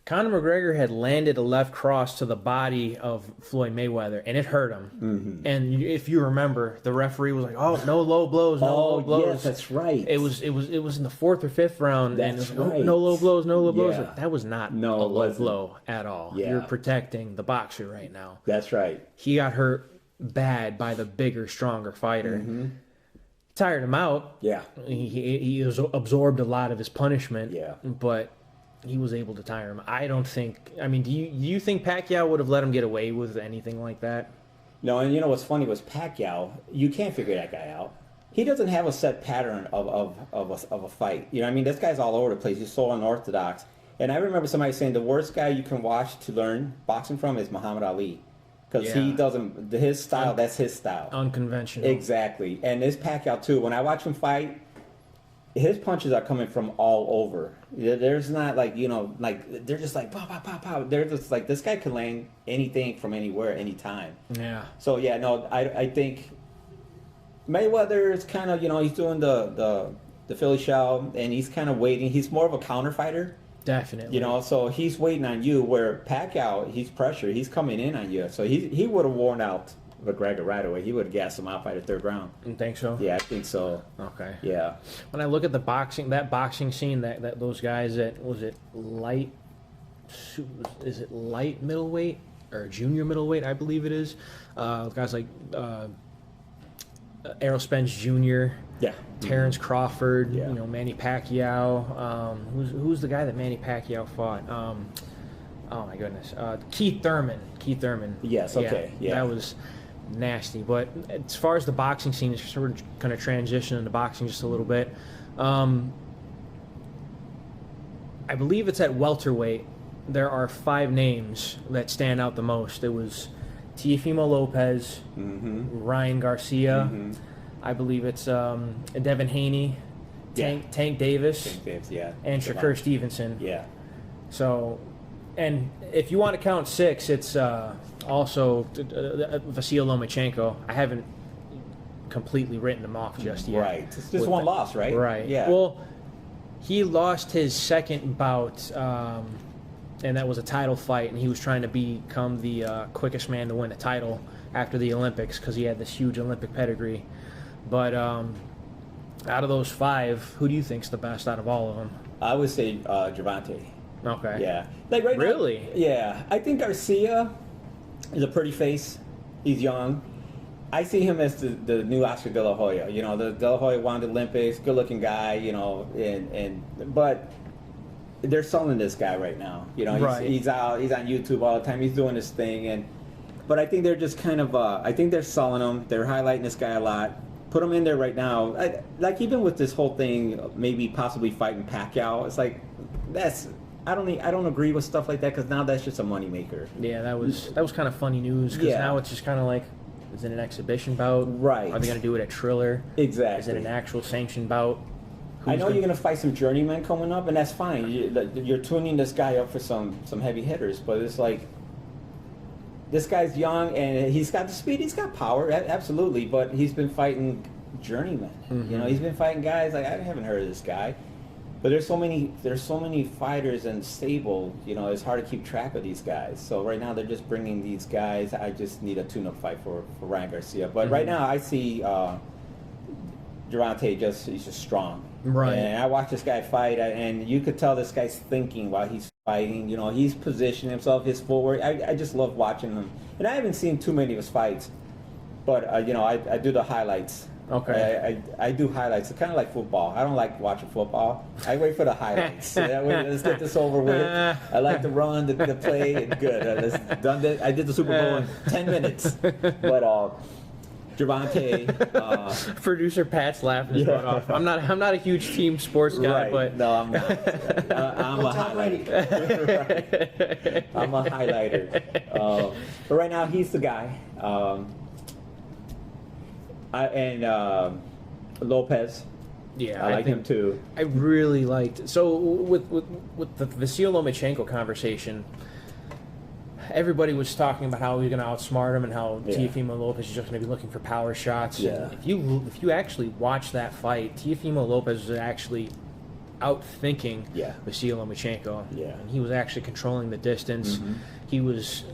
Conor McGregor had landed a left cross to the body of Floyd Mayweather, and it hurt him. And if you remember, the referee was like, "Oh, no low blows, no low blows." Yes, that's right. It was in the 4th or 5th round, that's and it was, right. no low blows, no low blows. Yeah. That was not a low blow at all. Yeah. You're protecting the boxer right now. That's right. He got hurt bad by the bigger, stronger fighter. Tired him out. Yeah. He absorbed a lot of his punishment. Yeah. But he was able to tire him. I don't think. I mean, do you think Pacquiao would have let him get away with anything like that? No, and you know what's funny was Pacquiao. You can't figure that guy out. He doesn't have a set pattern of a fight. You know what I mean? This guy's all over the place. He's so unorthodox. And I remember somebody saying the worst guy you can watch to learn boxing from is Muhammad Ali. Because he doesn't, his style, that's his style. Unconventional. Exactly. And this Pacquiao too, when I watch him fight, his punches are coming from all over. There's not like, like, they're just like, pow, pow, pow, pow. They're just like, this guy can land anything from anywhere, anytime. Yeah. So, yeah, no, I think Mayweather is kind of, he's doing the Philly shell, and he's kind of waiting. He's more of a counter fighter. Definitely. So he's waiting on you, where Pacquiao, he's pressure. He's coming in on you. So he would have worn out McGregor right away. He would have gassed him out by the 3rd round. You think so? Yeah, I think so. Okay. Yeah. When I look at that boxing scene, that those guys that, was it light middleweight or junior middleweight, I believe it is. Guys like Errol Spence Jr., Yeah. Terrence Crawford, Yeah. Manny Pacquiao. Who's the guy that Manny Pacquiao fought? Oh my goodness, Keith Thurman. Yes. Okay. Yeah. That was nasty. But as far as the boxing scene is sort of kind of transition into boxing just a little bit. I believe it's at welterweight. There are 5 names that stand out the most. It was Teofimo Lopez, Ryan Garcia. I believe it's Devin Haney, Tank Davis, yeah, and Shakur Stevenson. Yeah. So, and if you want to count 6, it's also Vasil Lomachenko. I haven't completely written them off just yet. Right. It's just one loss, right? Right. Yeah. Well, he lost his 2nd bout, and that was a title fight, and he was trying to become the quickest man to win a title after the Olympics because he had this huge Olympic pedigree. But out of those 5, who do you think's the best out of all of them? I would say Gervonta. Okay. Yeah. Like right really? now. Yeah. I think Garcia is a pretty face. He's young. I see him as the new Oscar De La Hoya. The De La Hoya won the Olympics, good-looking guy. But they're selling this guy right now. He's out. He's on YouTube all the time. He's doing this thing, but I think they're just kind of. I think they're selling him. They're highlighting this guy a lot. Put him in there right now. Like even with this whole thing, maybe possibly fighting Pacquiao. It's like I don't agree with stuff like that because now that's just a moneymaker. Yeah, that was kind of funny news because now it's just kind of like, is it an exhibition bout? Right. Are they going to do it at Triller? Exactly. Is it an actual sanctioned bout? I know you're going to fight some journeymen coming up, and that's fine. You're tuning this guy up for some heavy hitters, but it's like, this guy's young, and he's got the speed, he's got power, absolutely, but he's been fighting journeymen. He's been fighting guys, like, I haven't heard of this guy. But there's so many fighters in stable, it's hard to keep track of these guys. So right now they're just bringing these guys. I just need a tune-up fight for Ryan Garcia. But right now I see Gervonta he's just strong. Right. And I watched this guy fight, and you could tell this guy's thinking while he's fighting. You know, he's positioning himself, his forward. I just love watching him. And I haven't seen too many of his fights, but you know, I do the highlights. Okay. I do highlights. It's kind of like football. I don't like watching football. I wait for the highlights. So that way, let's get this over with. I like the run, the play. Good. I did the Super Bowl in 10 minutes. But Gervonta. Producer Pat's laughing his butt off. I'm not a huge team sports guy, Right. but No, I'm not. I'm a highlighter. I'm a highlighter. But right now, he's the guy. Lopez. yeah, I like think him too. I really liked. So with the Vasil Lomachenko conversation, everybody was talking about how he's going to outsmart him and how Teofimo Lopez is just going to be looking for power shots. Yeah. If you actually watch that fight, Teofimo Lopez was actually outthinking Vasil Lomachenko. Yeah. And he was actually controlling the distance. Mm-hmm. He was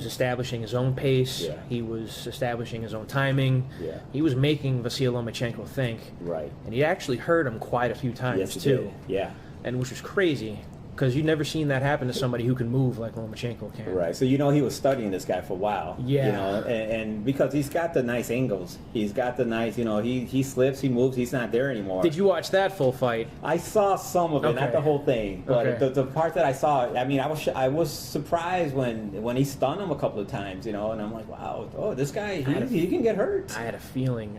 establishing his own pace. Yeah. He was establishing his own timing. Yeah. He was making Vasil Lomachenko think. Right. And he actually hurt him quite a few times Yes, he too. did. Yeah. And which was crazy because you've never seen that happen to somebody who can move like Lomachenko can. Right. So you know he was studying this guy for a while. Yeah. You know, and because he's got the nice angles, he's got the nice. You know, he slips, he moves, he's not there anymore. Did you watch that full fight? I saw some of it, not the whole thing, but the part that I saw. I mean, I was surprised when he stunned him a couple of times. You know, and I'm like, wow, this guy he can get hurt. I had a feeling.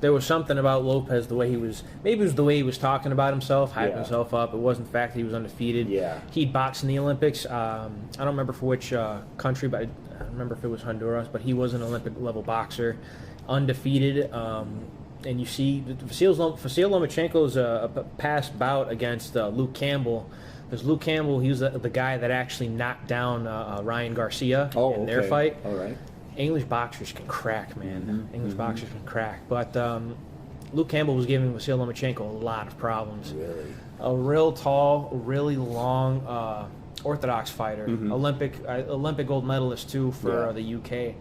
There was something about Lopez, the way he was, maybe it was the way he was talking about himself, hyping himself up. It wasn't the fact that he was undefeated. Yeah. He'd boxed in the Olympics. I don't remember for which country, but I don't remember if it was Honduras, but he was an Olympic level boxer, undefeated. And you see, Vasil Lomachenko's past bout against Luke Campbell. Because Luke Campbell, he was the guy that actually knocked down Ryan Garcia in their fight. All right. English boxers can crack, man. Mm-hmm. English boxers can crack. But Luke Campbell was giving Vasil Lomachenko a lot of problems. Really? A real tall, really long Orthodox fighter. Olympic gold medalist, too, for the UK.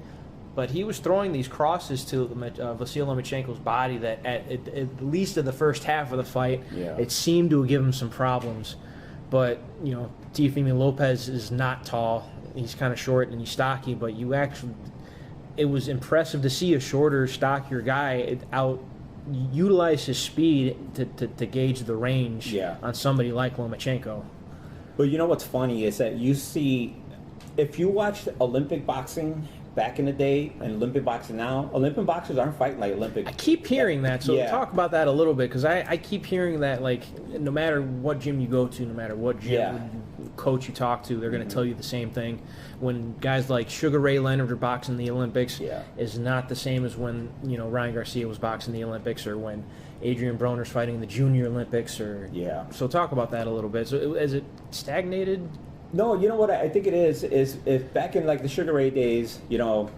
But he was throwing these crosses to Vasil Lomachenko's body that at least in the first half of the fight, it seemed to give him some problems. But, you know, Teofimo Lopez is not tall. He's kind of short and he's stocky, but it was impressive to see a shorter, stockier guy utilize his speed to gauge the range on somebody like Lomachenko. But you know what's funny is that you see, if you watched Olympic boxing back in the day and Olympic boxing now, Olympic boxers aren't fighting like Olympic. I keep hearing that, so talk about that a little bit, because I keep hearing that, like, no matter what gym you go to, no matter what gym coach you talk to, they're going to tell you the same thing. When guys like Sugar Ray Leonard are boxing the Olympics, is not the same as when, you know, Ryan Garcia was boxing the Olympics, or when Adrian Broner's fighting the Junior Olympics, or so talk about that a little bit. So is it stagnated? No, you know what I think it is if back in like the Sugar Ray days, you know,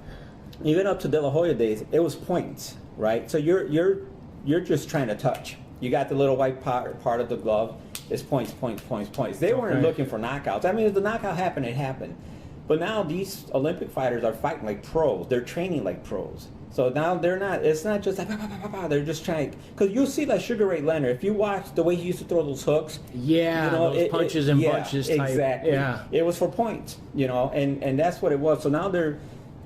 even up to De La Hoya days, it was points, right? So you're just trying to touch. You got the little white part of the glove. It's points. They weren't looking for knockouts. I mean, if the knockout happened, it happened. But now these Olympic fighters are fighting like pros. They're training like pros. So now they're not. It's not just like they're just trying. Because you'll see like Sugar Ray Leonard. If you watch the way he used to throw those hooks, you know, those punches and bunches type. Exactly. Yeah, it was for points. You know, and that's what it was. So now they're.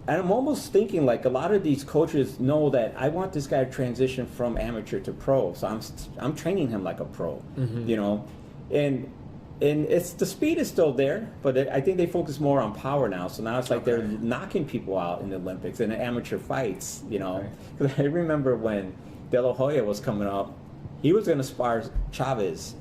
And I'm almost thinking like a lot of these coaches know that I want this guy to transition from amateur to pro. So I'm training him like a pro. You know, and it's the speed is still there, but I think they focus more on power now. So now it's like they're knocking people out in the Olympics and the amateur fights. You know, because I remember when De La Hoya was coming up, he was going to spar Chavez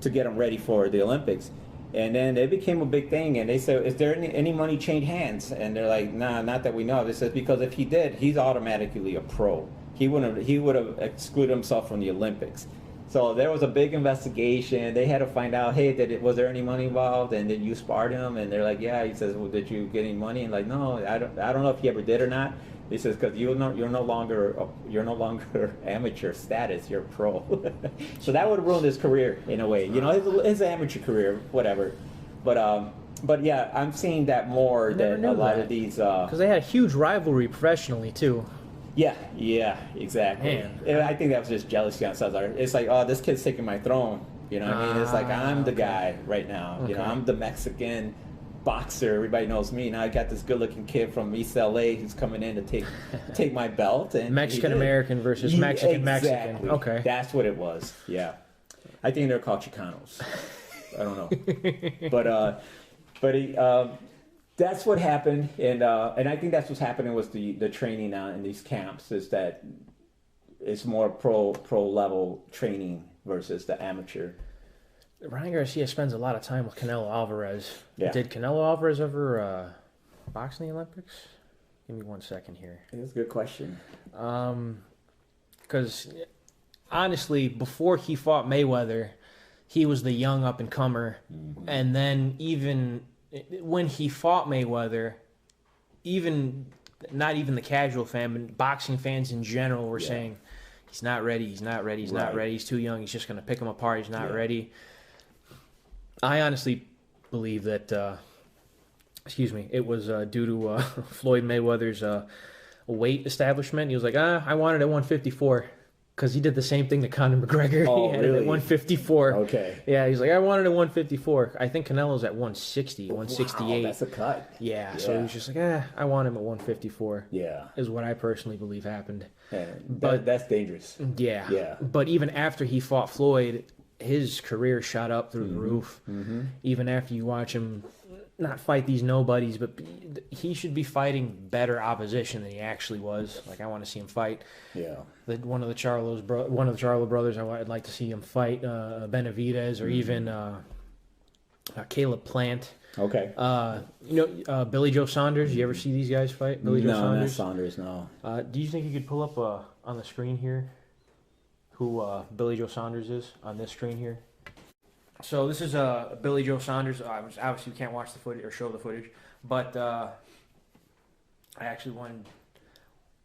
to get him ready for the Olympics. And then it became a big thing, and they said, "Is there any money changed hands?" And they're like, "Nah, not that we know." They said because if he did, he's automatically a pro. He would have excluded himself from the Olympics. So there was a big investigation. They had to find out, hey, was there any money involved? And did you spar him? And they're like, yeah. He says, well, did you get any money? And like, no, I don't know if he ever did or not. He says, because you're no longer amateur status. You're pro. So that would have ruined his career in a way. You know, his amateur career, whatever. But yeah, I'm seeing that more than a lot of these. Because they had a huge rivalry professionally too. Yeah, exactly. Man. I think that was just jealousy on Cesar. It's like, oh, this kid's taking my throne. You know what I mean? It's like, I'm the guy right now. You know, I'm the Mexican boxer. Everybody knows me. Now I got this good-looking kid from East LA who's coming in to take my belt. And Mexican-American versus Mexican-Mexican. Exactly. Okay. That's what it was. Yeah. I think they're called Chicanos. I don't know. But that's what happened, and I think that's what's happening with the training now in these camps, is that it's more pro level training versus the amateur. Ryan Garcia spends a lot of time with Canelo Alvarez. Yeah. Did Canelo Alvarez ever box in the Olympics? Give me 1 second here. That's a good question. Because honestly, before he fought Mayweather, he was the young up-and-comer. Mm-hmm. And then even when he fought Mayweather, not even the casual fan, but boxing fans in general were saying, he's not ready, he's not ready, he's not ready, he's too young, he's just going to pick him apart, he's not ready. I honestly believe that, it was due to Floyd Mayweather's weight establishment. He was like, I wanted at 154. Because he did the same thing to Conor McGregor. Oh, he had really? it at 154. Okay. Yeah, he's like, I wanted at 154. I think Canelo's at 160, 168. Wow, that's a cut. Yeah, so he was just like, I want him at 154. Yeah. Is what I personally believe happened. Yeah, but that's dangerous. Yeah. Yeah. But even after he fought Floyd, his career shot up through the roof. Mm-hmm. Even after you watch him not fight these nobodies, but he should be fighting better opposition than he actually was. Like, I want to see him fight. Yeah. One of the Charlo brothers. I'd like to see him fight Benavidez or even Caleb Plant. Okay. Billy Joe Saunders. You ever see these guys fight? Billy Joe Saunders. No, not Saunders. No. Do you think you could pull up on the screen here who Billy Joe Saunders is on this screen here? So this is Billy Joe Saunders. Obviously, we can't watch the footage or show the footage, but I actually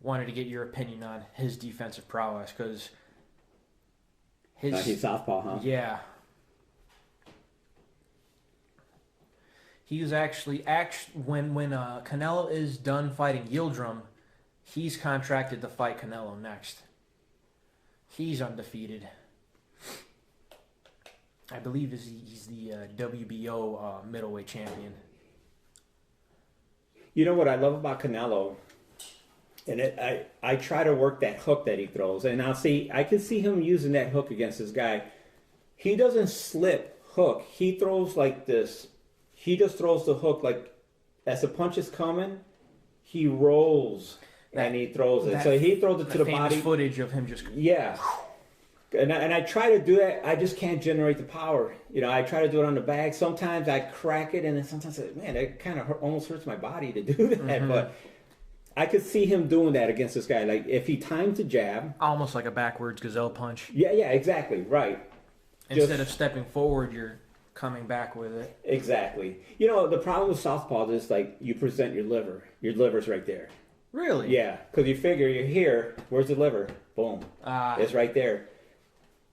wanted to get your opinion on his defensive prowess, because he's southpaw, huh? Yeah. He was actually when Canelo is done fighting Yildirim, he's contracted to fight Canelo next. He's undefeated. I believe he's the WBO middleweight champion. You know what I love about Canelo, and I try to work that hook that he throws, and I can see him using that hook against this guy. He doesn't slip hook. He throws like this. He just throws the hook like as the punch is coming, he rolls and he throws it. So he throws it to the body. Footage of him just And I try to do that. I just can't generate the power. I try to do it on the bag. Sometimes I crack it, and then sometimes it kind of almost hurts my body to do that. Mm-hmm. But I could see him doing that against this guy. Like, if he times the jab. Almost like a backwards gazelle punch. Yeah, exactly. Right. Instead of stepping forward, you're coming back with it. Exactly. The problem with southpaws is, like, you present your liver. Your liver's right there. Really? Yeah, because you figure you're here. Where's the liver? Boom. It's right there.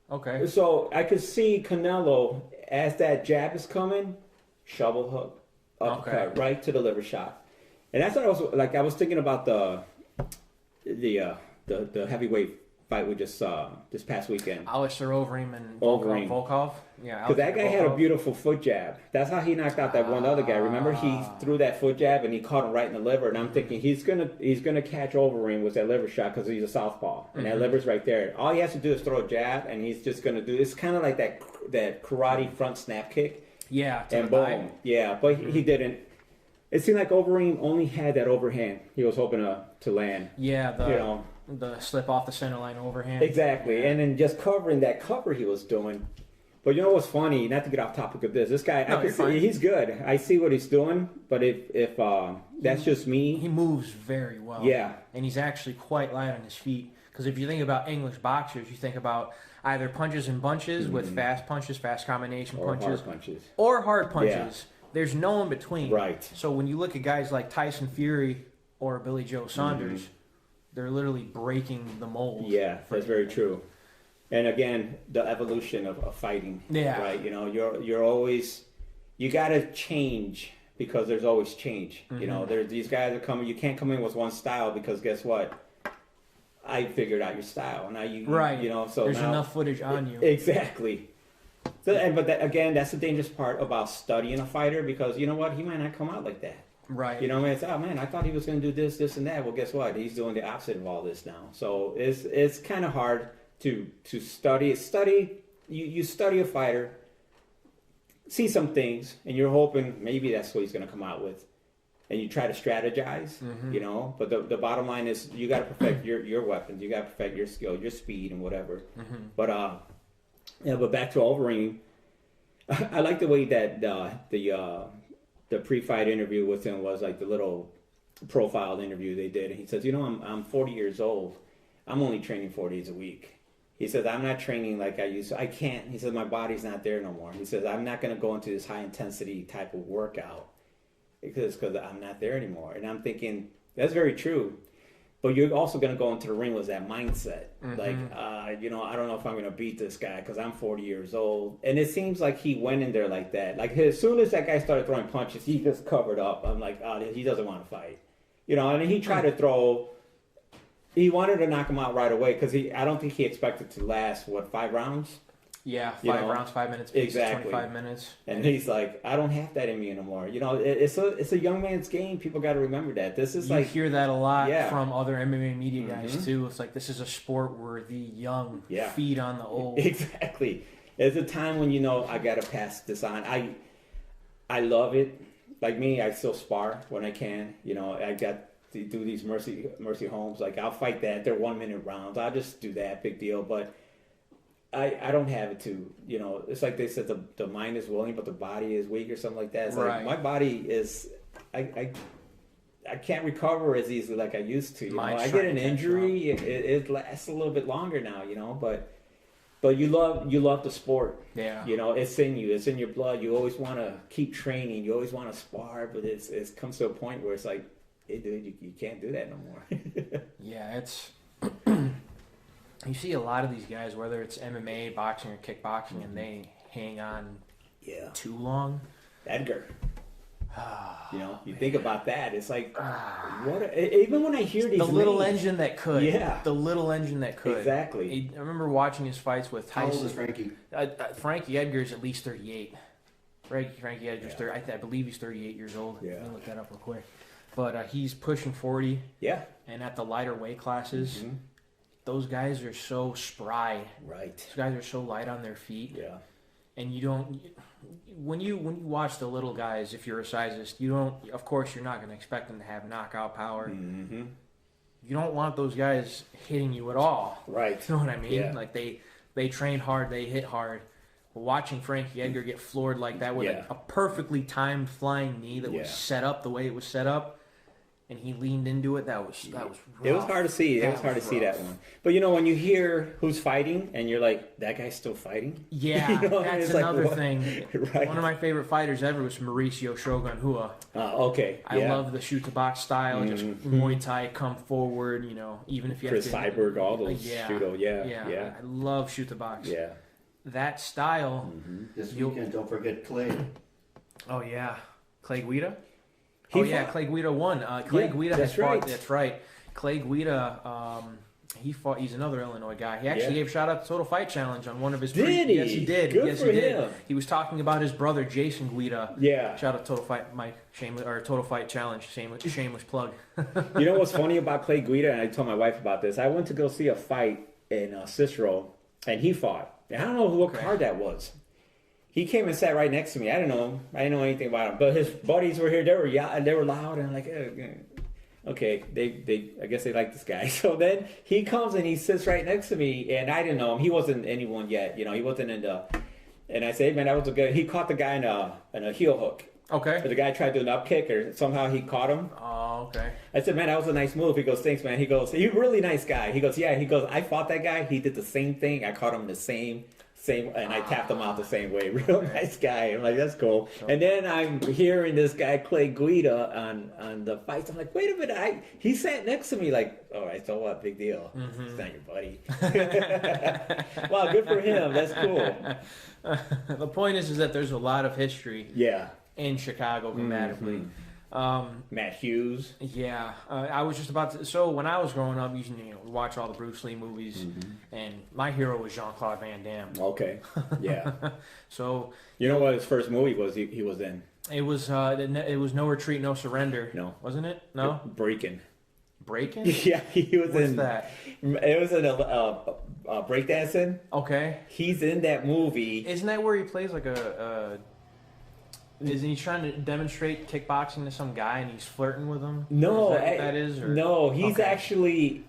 Okay. So I could see Canelo, as that jab is coming, shovel hook, uppercut, right to the liver shot. And that's what I was thinking about the heavyweight fight we just saw this past weekend. Alistair Overeem and Volkov. Yeah. Because that guy had a beautiful foot jab. That's how he knocked out that one other guy. Remember, he threw that foot jab and he caught him right in the liver. And I'm thinking he's gonna catch Overeem with that liver shot because he's a southpaw, and that liver's right there. All he has to do is throw a jab, and he's just gonna do. It's kind of like that karate front snap kick. Yeah. And boom. Yeah, but he didn't. It seemed like Overeem only had that overhand. He was hoping to land. Yeah. The slip off the center line overhand. Exactly, and then just covering that cover he was doing. But you know what's funny? Not to get off topic of this. This guy, I can see, he's good. I see what he's doing, but if that's just me, he moves very well. Yeah, and he's actually quite light on his feet. Because if you think about English boxers, you think about either punches and bunches with fast punches, fast combination punches, or hard punches. Yeah. There's no in between. Right. So when you look at guys like Tyson Fury or Billy Joe Saunders, they're literally breaking the mold. Yeah, that's very true. And again, the evolution of fighting. Yeah. Right. You're always, you got to change because there's always change. There's these guys are coming. You can't come in with one style because guess what? I figured out your style. Now right. you know, so there's now, enough footage on you. Exactly. So, but again, that's the dangerous part about studying a fighter, because you know what, he might not come out like that. Right. You know, man, it's, oh man, I thought he was going to do this, this, and that. Well, guess what? He's doing the opposite of all this now. So it's kind of hard to study. You study a fighter, see some things, and you're hoping maybe that's what he's going to come out with, and you try to strategize. You know, but the bottom line is you got to perfect your weapons. You got to perfect your skill, your speed, and whatever. But yeah. But back to overeating, I like the way that the pre-fight interview with him was like the little profiled interview they did. And he says, you know, I'm 40 years old. I'm only training 4 days a week. He says, I'm not training like I used to. I can't. He says, my body's not there no more. He says, I'm not going to go into this high intensity type of workout because I'm not there anymore. And I'm thinking, that's very true. But you're also going to go into the ring with that mindset. Like, you know, I don't know if I'm going to beat this guy because I'm 40 years old. And it seems like he went in there like that. Like, as soon as that guy started throwing punches, he just covered up. I'm like, oh, he doesn't want to fight. You know, and he tried to throw... He wanted to knock him out right away because I don't think he expected to last, 5 rounds? Yeah, 5 rounds, 5 minutes, exactly. 25 minutes. And he's like, I don't have that in me anymore. You know, it's a young man's game. People got to remember that. This is you hear that a lot from other MMA media guys too. It's like this is a sport where the young feed on the old. Exactly. It's a time when you know I got to pass this on. I love it. Like me, I still spar when I can. You know, I got to do these mercy homes. Like I'll fight that. They're 1 minute rounds. I'll just do that. Big deal. But I don't have it to, you know, it's like they said the mind is willing, but the body is weak or something like that. It's like my body is, I can't recover as easily like I used to. You know? I get an injury, it lasts a little bit longer now, you know, but you love the sport. Yeah. You know, it's in you, it's in your blood. You always want to keep training. You always want to spar, but it comes to a point where it's like, hey, dude, you can't do that no more. Yeah, it's... You see a lot of these guys, whether it's MMA, boxing, or kickboxing, and they hang on too long. Edgar. You know, you think about that. It's like, even when I hear these the little engine that could. Yeah. The little engine that could. Exactly. I remember watching his fights with Tyson. How old is Frankie? Frankie Edgar is at least 38. Frankie Edgar's 30. I believe he's 38 years old. Yeah. Let me look that up real quick. But he's pushing 40. Yeah. And at the lighter weight classes... Those guys are so spry. Right. Those guys are so light on their feet. Yeah. And you don't, when you watch the little guys, if you're a sizist, you don't, of course, you're not going to expect them to have knockout power. You don't want those guys hitting you at all. Right. You know what I mean? Yeah. Like they train hard, they hit hard. Watching Frankie Edgar get floored like that with a perfectly timed flying knee that was set up the way it was set up. And he leaned into it. That was rough. It was hard to see. It was hard to see that one. But you know, when you hear who's fighting, and you're like, that guy's still fighting. Yeah, you know, that's another thing. Right. One of my favorite fighters ever was Mauricio Shogun Hua. Okay. I love the shoot to box style, just Muay Thai, come forward. You know, even if you Chris have to. Cyborg, all those judo. Yeah. I love shoot to box. Yeah. That style. This weekend, don't forget Clay. Oh yeah, Clay Guida. Clay Guida won. Guida has fought. That's right. Clay Guida, he fought. He's another Illinois guy. He actually gave shout out to Total Fight Challenge on one of his. Did he? Yes, he did. Good for him. He was talking about his brother Jason Guida. Yeah. Shout out Total Fight, Total Fight Challenge. Shameless plug. You know what's funny about Clay Guida? And I told my wife about this. I went to go see a fight in Cicero, and he fought. And I don't know what card that was. He came and sat right next to me. I didn't know him. I didn't know anything about him. But his buddies were here. They were loud. And I'm like, okay, I guess they like this guy. So then he comes and he sits right next to me. And I didn't know him. He wasn't anyone yet. You know, he wasn't in the... And I said, hey, man, that was a good... He caught the guy in a heel hook. Okay. But the guy tried to do an up kick, or somehow he caught him. Oh, okay. I said, man, that was a nice move. He goes, thanks, man. He goes, he's a really nice guy. He goes, yeah. He goes, I fought that guy. He did the same thing. I caught him in the same, and I tapped him out the same way. Real nice guy. I'm like, that's cool. And then I'm hearing this guy, Clay Guida, on the fights. I'm like, wait a minute. He sat next to me like, all right, so what? Big deal. It's not your buddy. Wow, good for him. That's cool. The point is that there's a lot of history Yeah. in Chicago, grammatically. Matt Hughes. Yeah, I was just about to. So when I was growing up, we watch all the Bruce Lee movies, and my hero was Jean-Claude Van Damme. Okay, yeah. So you know what his first movie was? He was in. It was No Retreat, No Surrender. No, wasn't it? No, Breaking. Breaking? Yeah, he was What's in. that? It was in a breakdancing. Okay. He's in that movie. Isn't that where he plays like Isn't he trying to demonstrate kickboxing to some guy and he's flirting with him? No, that is. Or? No, he's okay. actually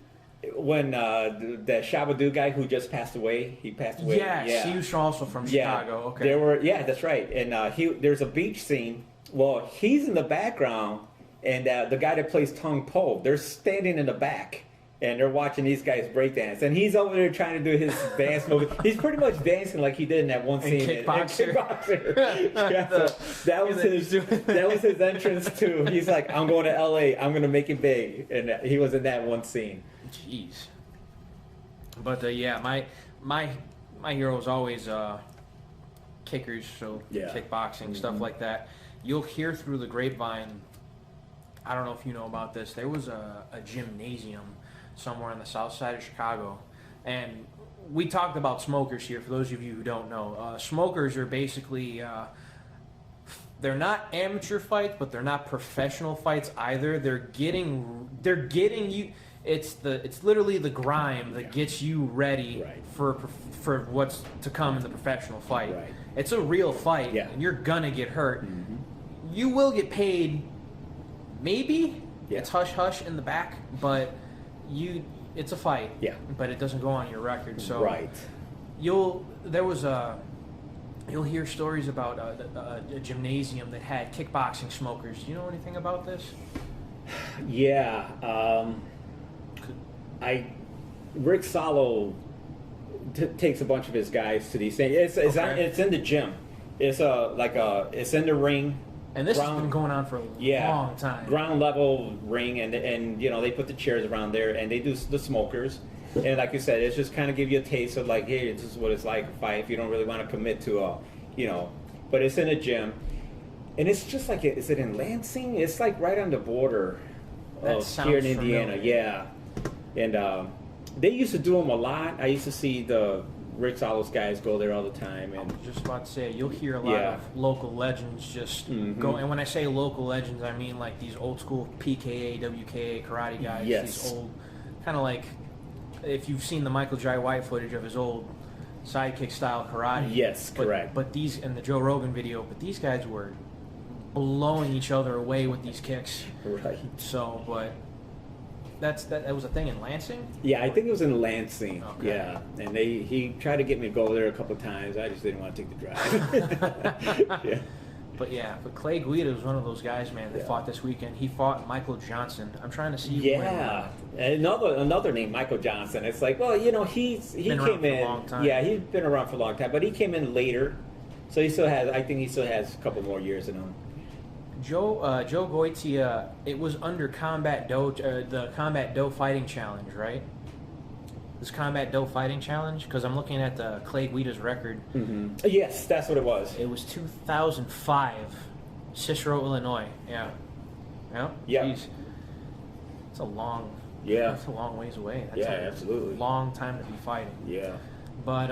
when that Shabba-Doo guy who just passed away. He passed away. Yes, yeah, he was also from Chicago. Okay, there were. Yeah, that's right. And there's a beach scene. Well, he's in the background, and the guy that plays Tung Po, they're standing in the back. And they're watching these guys breakdance, and he's over there trying to do his dance move. He's pretty much dancing like he did in that one scene in Kickboxer. Yeah, so that was his entrance too. He's like, "I'm going to L.A. I'm going to make it big," and he was in that one scene. Jeez. But yeah, my hero was always kickers, so kickboxing stuff like that. You'll hear through the grapevine. I don't know if you know about this. There was a gymnasium somewhere on the south side of Chicago, and we talked about smokers here. For those of you who don't know, smokers are basically they're not amateur fights, but they're not professional fights either. They're getting you. It's literally the grime that gets you ready for what's to come in the professional fight. Right. It's a real fight, and you're gonna get hurt. Mm-hmm. You will get paid. Maybe it's hush hush in the back, but it's a fight. Yeah. But it doesn't go on your record. So you'll hear stories about a gymnasium that had kickboxing smokers. Do you know anything about this? Yeah. Rick Salo takes a bunch of his guys to these things. It's in the gym. It's it's in the ring. And this has been going on for a long time. Ground level ring, and they put the chairs around there, and they do the smokers. And like you said, it's just kind of give you a taste of like, hey, this is what it's like to fight if you don't really want to commit to But it's in a gym, and it's just like, is it in Lansing? It's like right on the border of here in Indiana. Familiar. Yeah, and they used to do them a lot. I used to see the Rick Salo's guys go there all the time. And I was just about to say, you'll hear a lot of local legends just go. And when I say local legends, I mean like these old school PKA, WKA karate guys. Yes. These old, kind of like, if you've seen the Michael Jai White footage of his old sidekick style karate. Yes, correct. But these, in the Joe Rogan video, but these guys were blowing each other away with these kicks. Right. So, but that was a thing in Lansing? Yeah, I think it was in Lansing. Okay. Yeah, and he tried to get me to go there a couple of times. I just didn't want to take the drive. Yeah. But Clay Guida was one of those guys, man, that fought this weekend. He fought Michael Johnson. I'm trying to see. Yeah, another name, Michael Johnson. It's like, well, he came in. For a long time. Yeah, he's been around for a long time, but he came in later, so he still has. I think he still has a couple more years in him. Joe Goitia, it was under the Combat Do Fighting Challenge, right? This Combat Do Fighting Challenge? Because I'm looking at the Clay Guida's record. Mm-hmm. Yes, that's what it was. It was 2005, Cicero, Illinois. Yeah. Yeah? Yeah. Jeez. It's a long... Yeah. That's a long ways away. That's absolutely. Long time to be fighting. Yeah. But,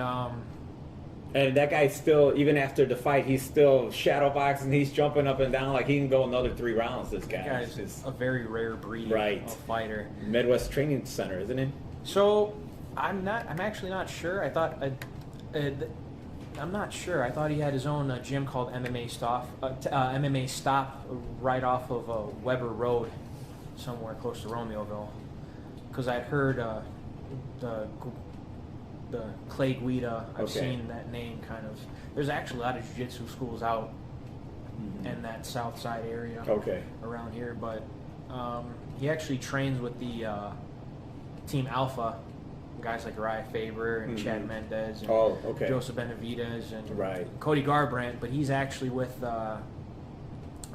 and that guy's still, even after the fight, he's still shadow boxing. He's jumping up and down like he can go another 3 rounds. This guy. That guy's a very rare breed of fighter. Midwest Training Center, isn't it? So, I'm actually not sure. I'm not sure. I thought he had his own gym called MMA Stop right off of Weber Road, somewhere close to Romeoville. Because I'd heard the Clay Guida. I've seen that name kind of. There's actually a lot of jiu-jitsu schools out in that south side area around here. But he actually trains with the Team Alpha, guys like Uriah Faber and Chad Mendez and Joseph Benavidez and Cody Garbrandt. But he's actually with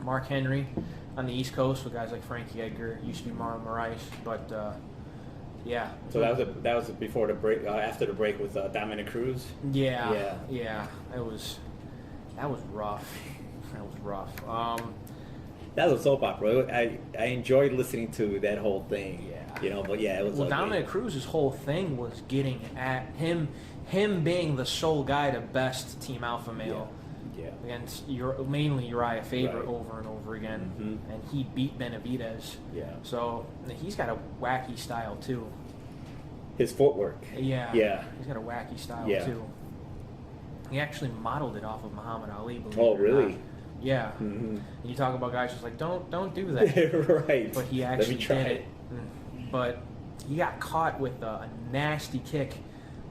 Mark Henry on the East Coast with guys like Frankie Edgar. Used to be Marlon Moraes, but yeah. So that was before the break, after the break with Dominic Cruz. Yeah. That was rough. That was rough. that was a soap opera. I enjoyed listening to that whole thing. Yeah. You know, but yeah, it was. Well, ugly. Dominic Cruz's whole thing was getting at him being the sole guy to best Team Alpha Male against mainly Uriah Faber over and over again, and he beat Benavidez. Yeah. So he's got a wacky style too. His footwork. Yeah. Yeah. He's got a wacky style Yeah. too. He actually modeled it off of Muhammad Ali. Oh, really? Not. Yeah. And you talk about guys just like don't do that. Right. But he actually did it. But he got caught with a nasty kick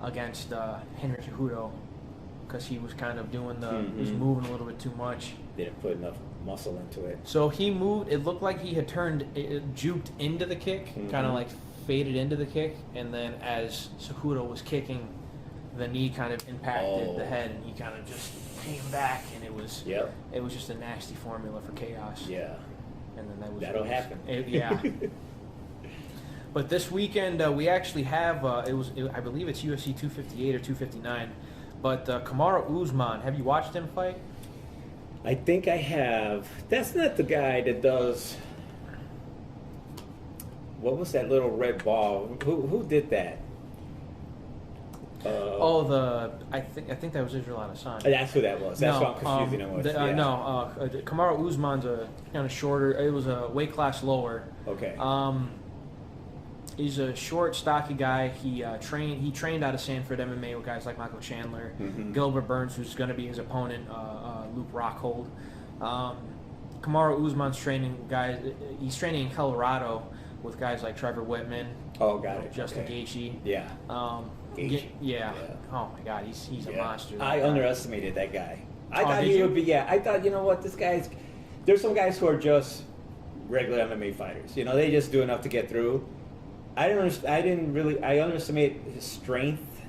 against Henry Cejudo because he was kind of doing he was moving a little bit too much. Didn't put enough muscle into it. So he moved. It looked like he had juked into the kick, kind of like faded into the kick, and then as Cejudo was kicking, the knee kind of impacted the head, and he kind of just came back, and it was just a nasty formula for chaos. Yeah. And then that'll happen. Yeah. But this weekend we actually have I believe it's UFC 258 or 259, but Kamaru Usman. Have you watched him fight? I think I have. That's not the guy that does. What was that little red ball? Who did that? I think that was Israel Adesanya. That's who that was. That's what I'm confusing him with. Kamaru Usman's a kind of shorter. It was a weight class lower. Okay. He's a short, stocky guy. He trained out of Sanford MMA with guys like Michael Chandler, Gilbert Burns, who's going to be his opponent, Luke Rockhold. Kamaru Usman's training guys. He's training in Colorado with guys like Trevor Whitman. Oh, got it. Justin Gaethje. Yeah. Yeah. Oh my God, he's a monster. I underestimated that guy. I thought he would be. Yeah. I thought, you know what, this guy's. There's some guys who are just regular MMA fighters. You know, they just do enough to get through. I underestimate his strength,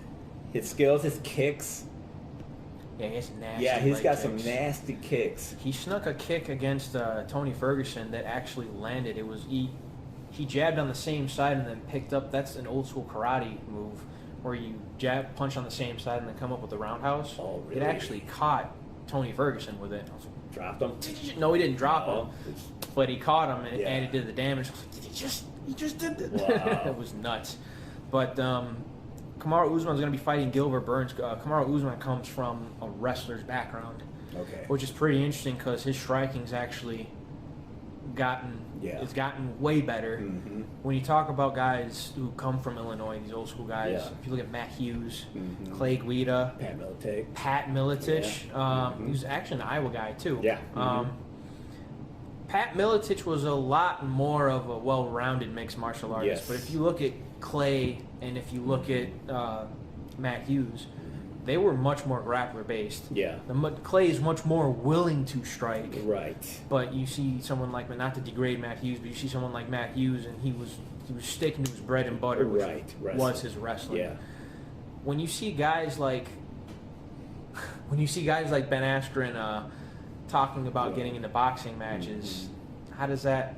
his skills, his kicks. Yeah, he has nasty. Yeah, he's got kicks. some nasty kicks. He snuck a kick against Tony Ferguson that actually landed. It was he jabbed on the same side and then picked up. That's an old school karate move where you punch on the same side and then come up with the roundhouse. Oh, really? It actually caught Tony Ferguson with it. I was like, Dropped him? No, he didn't drop him, but he caught him and it did the damage. I was like, he just did it. Wow. It was nuts. But Kamaru Usman's going to be fighting Gilbert Burns. Kamaru Usman comes from a wrestler's background, which is pretty interesting because his striking's actually gotten way better. When you talk about guys who come from Illinois, these old school guys, if you look at Matt Hughes, Clay Guida, Pat Miletich, he was actually an Iowa guy too. Pat Miletich was a lot more of a well-rounded mixed martial artist, but if you look at Clay and if you look at Matt Hughes, they were much more grappler based. Clay is much more willing to strike. Right. But you see someone like, not to degrade Matt Hughes, but you see someone like Matt Hughes, and he was sticking to his bread and butter, which was his wrestling. Yeah. When you see guys like Ben Askren talking about getting into boxing matches, how does that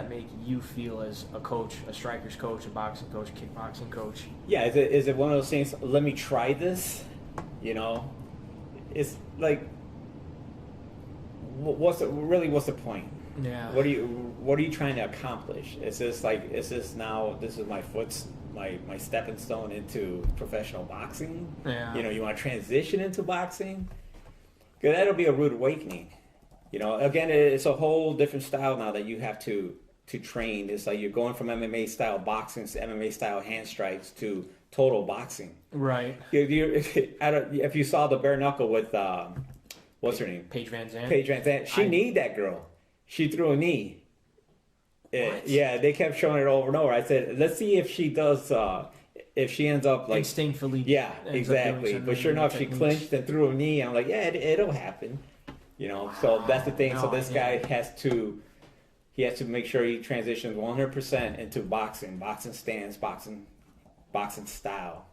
make you feel as a coach, a striker's coach, a boxing coach, kickboxing coach? Yeah, is it one of those things, let me try this? You know? It's like, what's the point? Yeah. What are you trying to accomplish? Is this my stepping stone into professional boxing? Yeah. You know, you want to transition into boxing? Because that'll be a rude awakening. You know, again, it's a whole different style now that you have to train. It's like you're going from MMA style boxing to MMA style hand strikes to total boxing. Right. If you saw the bare knuckle with what's her name? Paige Van Zandt. She kneed that girl. She threw a knee. Yeah, they kept showing it over and over. I said, let's see if she does. If she ends up like instinctively. Yeah, exactly. But sure enough, she clinched and threw a knee. I'm like, yeah, it'll happen. You know, so that's the thing. So this guy has to make sure he transitions 100% into boxing stance, boxing style.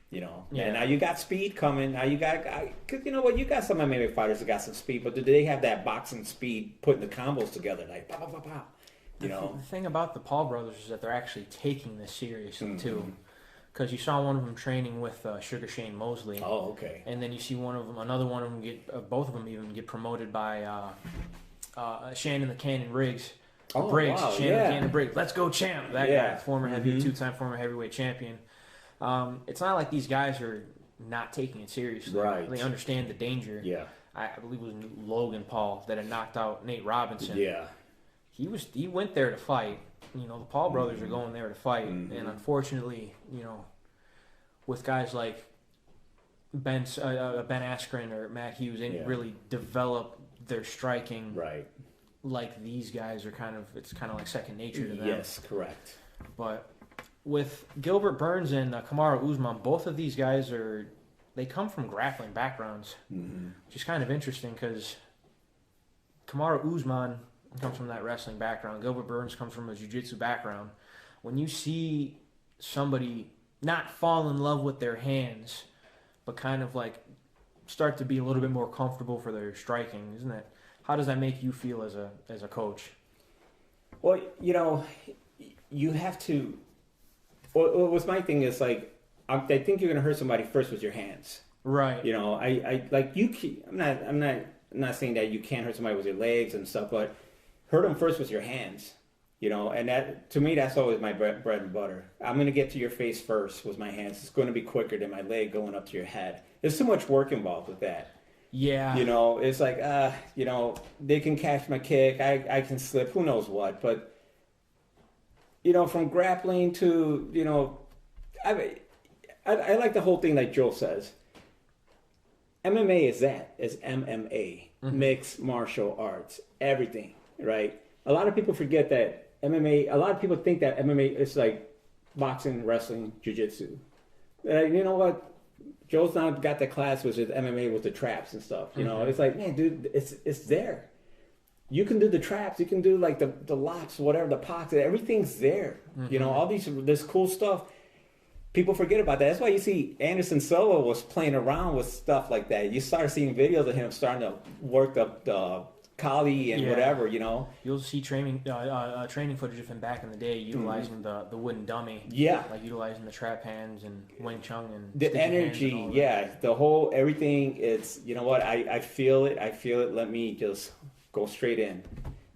You know, and now you got speed coming. Now you got, because you know what, you got some MMA fighters that got some speed, but do they have that boxing speed putting the combos together like pow, pow, pow, pow? You know, the thing about the Paul brothers is that they're actually taking this seriously too. Because you saw one of them training with Sugar Shane Mosley. Oh, okay. And then you see another one of them both of them even get promoted by Shannon the Cannon Briggs. Oh, Briggs, wow, Shannon the Cannon Briggs. Let's go, champ! That guy, two-time former heavyweight champion. It's not like these guys are not taking it seriously. Right. They understand the danger. Yeah. I believe it was Logan Paul that had knocked out Nate Robinson. Yeah. He went there to fight. You know, the Paul brothers are going there to fight, Mm-hmm. and unfortunately, you know, with guys like Ben Askren or Matt Hughes, they didn't really develop their striking Right. like these guys are it's kind of like second nature to them. Yes, correct. But with Gilbert Burns and Kamaru Usman, both of these guys they come from grappling backgrounds, which is kind of interesting because Kamaru Usman comes from that wrestling background. Gilbert Burns comes from a jiu-jitsu background. When you see somebody not fall in love with their hands, but kind of like start to be a little bit more comfortable for their striking, isn't it? How does that make you feel as a coach? Well, you know, you have to. Well, what's my thing is like, I think you're going to hurt somebody first with your hands. Right. You know, I like you. I'm not saying that you can't hurt somebody with your legs and stuff, but hurt them first with your hands. You know, and that to me that's always my bread and butter. I'm going to get to your face first with my hands. It's going to be quicker than my leg going up to your head. There's too much work involved with that. Yeah. You know, it's like, you know, they can catch my kick. I can slip. Who knows what? But, you know, from grappling to, you know, I like the whole thing like Joe says. MMA is that. It's MMA. Mixed martial arts. Everything, right? A lot of people forget that MMA, a lot of people think that MMA is like boxing, wrestling, jiu-jitsu. You know what? Joe's now got the class with his MMA with the traps and stuff. You know, it's like, man, dude, it's there. You can do the traps. You can do like the locks, whatever, the pocket. Everything's there. You know, all this cool stuff. People forget about that. That's why you see Anderson Silva was playing around with stuff like that. You start seeing videos of him starting to work the collie and whatever, you know. You'll see training footage of him back in the day utilizing the wooden dummy. Yeah. Like utilizing the trap hands and Wing Chun and the energy, the whole everything. It's, you know what, I feel it. Let me just go straight in.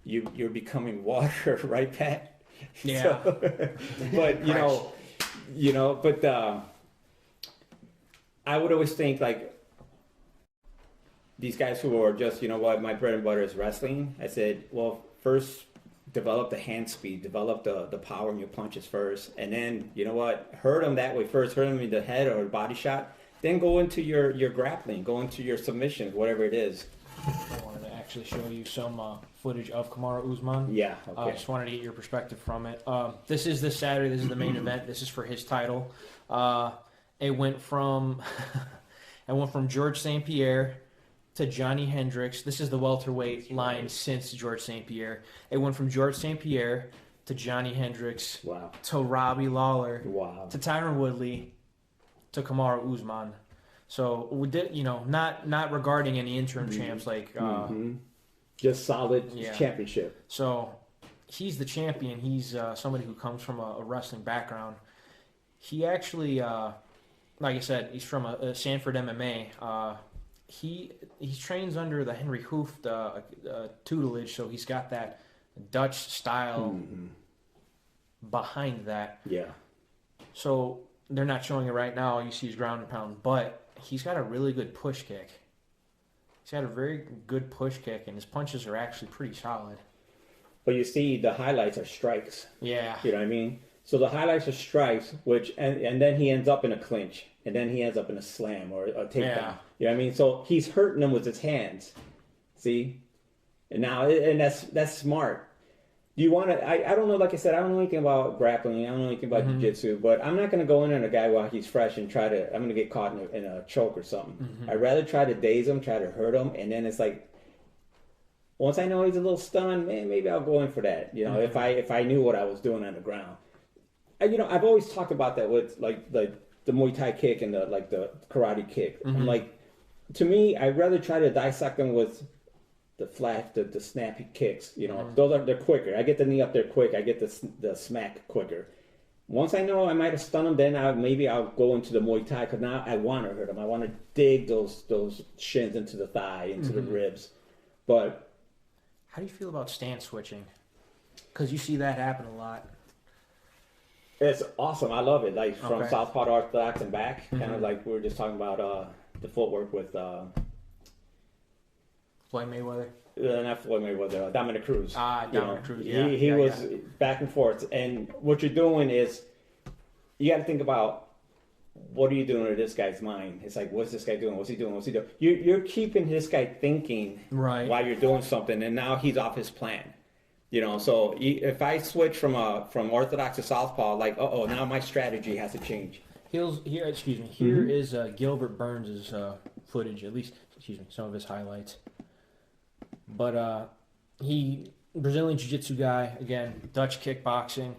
You're becoming water, right, Pat? Yeah. So, but but I would always think like these guys who are just, you know what, my bread and butter is wrestling. I said, well, first develop the hand speed, develop the power in your punches first, and then, you know what, hurt them that way first, hurt them in the head or a body shot, then go into your grappling, go into your submission, whatever it is. I wanted to actually show you some footage of Kamaru Usman. Yeah, okay. Just wanted to get your perspective from it. This is this Saturday. This is the main event. This is for his title. It went from George St. Pierre to Johnny Hendricks. This is the welterweight line since George St. Pierre. It went from George St. Pierre to Johnny Hendricks. Wow. To Robbie Lawler. Wow. To Tyron Woodley. To Kamaru Usman. So we did, you know, not regarding any interim champs like just solid championship. So he's the champion. He's somebody who comes from a wrestling background. He actually, like I said, he's from a Sanford MMA. He trains under the Henry Hooft tutelage, so he's got that Dutch style behind that. Yeah. So they're not showing it right now. You see his ground and pound, but he's got a really good push kick. He's got a very good push kick, and his punches are actually pretty solid. But you see, the highlights are strikes. Yeah. You know what I mean? So the highlights are strikes, which and then he ends up in a clinch, and then he ends up in a slam or a takedown. Yeah. You know what I mean? So he's hurting them with his hands. See? And now, and that's smart. Do you want to? I don't know. Like I said, I don't know anything about grappling. I don't know anything about jiu-jitsu. But I'm not going to go in on a guy while he's fresh and try to. I'm going to get caught in a choke or something. I'd rather try to daze him, try to hurt him, and then it's like, once I know he's a little stunned, man, maybe I'll go in for that. You know, if I knew what I was doing on the ground. You know, I've always talked about that with like the Muay Thai kick and the karate kick. I'm like, to me, I'd rather try to dissect them with the flat, the snappy kicks. You know, they're quicker. I get the knee up there quick. I get the smack quicker. Once I know I might have stunned them, then maybe I'll go into the Muay Thai, because now I want to hurt them. I want to dig those shins into the thigh, into the ribs. But How do you feel about stance switching? Because you see that happen a lot. It's awesome. I love it. Like from Okay. southpaw to orthodox and back, kind of like we were just talking about the footwork with Floyd Mayweather. not Floyd Mayweather, Dominic Cruz. Dominic Cruz. Yeah, he was back and forth. And what you're doing is you got to think about what are you doing to this guy's mind. It's like, what's this guy doing? What's he doing? What's he doing? You're keeping this guy thinking right while you're doing something, and now he's off his plan. So if I switch from orthodox to southpaw, like, now my strategy has to change. Here is Gilbert Burns' footage, at least, some of his highlights. But he, Brazilian Jiu-Jitsu guy, again, Dutch kickboxing.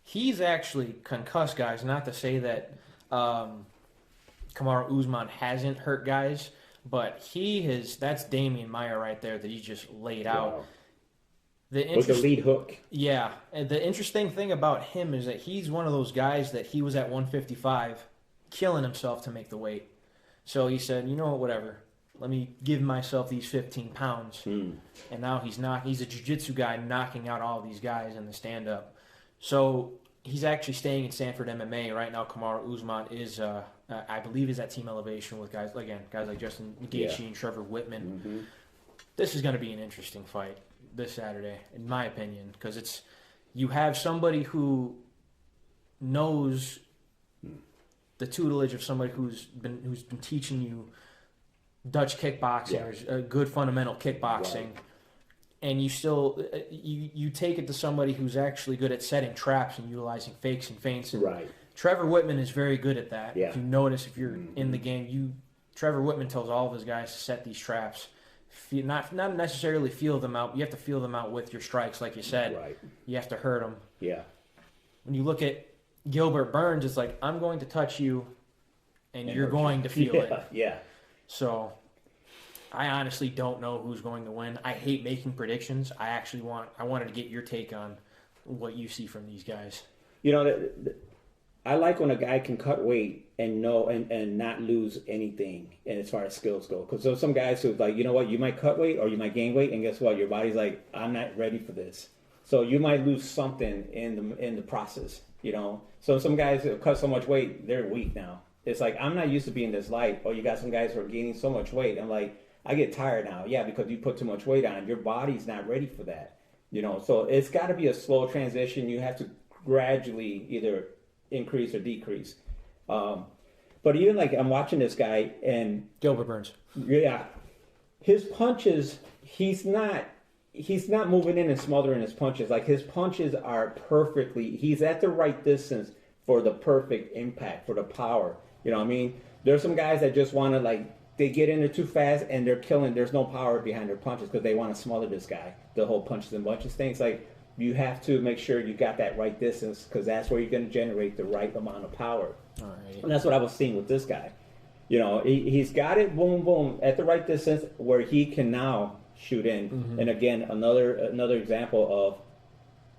He's actually concussed guys, not to say that Kamaru Usman hasn't hurt guys, but that's Damian Maia right there that he just laid out. With the lead hook. Yeah, and the interesting thing about him is that he's one of those guys that he was at 155, killing himself to make the weight. So he said, you know what, whatever. Let me give myself these 15 pounds. And now he's a jiu-jitsu guy knocking out all these guys in the stand-up. So he's actually staying in Stanford MMA right now. Kamaru Usman is, I believe, is at Team Elevation with guys like Justin Gaethje and Trevor Whitman. This is going to be an interesting fight this Saturday, in my opinion, because you have somebody who knows the tutelage of somebody who's been teaching you Dutch kickboxing or good fundamental kickboxing, and you still you take it to somebody who's actually good at setting traps and utilizing fakes and feints. Right. Trevor Whitman is very good at that. Yeah. If you notice, if you're in the game, Trevor Whitman tells all of his guys to set these traps. Not necessarily feel them out. You have to feel them out with your strikes, like you said. Right. You have to hurt them. Yeah. When you look at Gilbert Burns, it's like, I'm going to touch you, and you're going to feel it. Yeah. So, I honestly don't know who's going to win. I hate making predictions. I wanted to get your take on what you see from these guys. I like when a guy can cut weight and not lose anything as far as skills go. Because there's some guys who like, you know what, you might cut weight or you might gain weight, and guess what, your body's like, I'm not ready for this. So you might lose something in the process. So some guys who cut so much weight, they're weak now. It's like, I'm not used to being this light. Or you got some guys who are gaining so much weight. I'm like, I get tired now. Yeah, because you put too much weight on. Your body's not ready for that. So it's got to be a slow transition. You have to gradually either increase or decrease. But even like I'm watching this guy and Gilbert Burns. Yeah, his punches, he's not moving in and smothering his punches. Like his punches are he's at the right distance for the perfect impact, for the power. You know what I mean? There's some guys that just want to they get in there too fast and they're killing. There's no power behind their punches because they want to smother this guy. The whole punches and bunches thing. It's like, you have to make sure you got that right distance because that's where you're going to generate the right amount of power. All right. And that's what I was seeing with this guy. He's got it, boom, boom, at the right distance where he can now shoot in. And again, another example of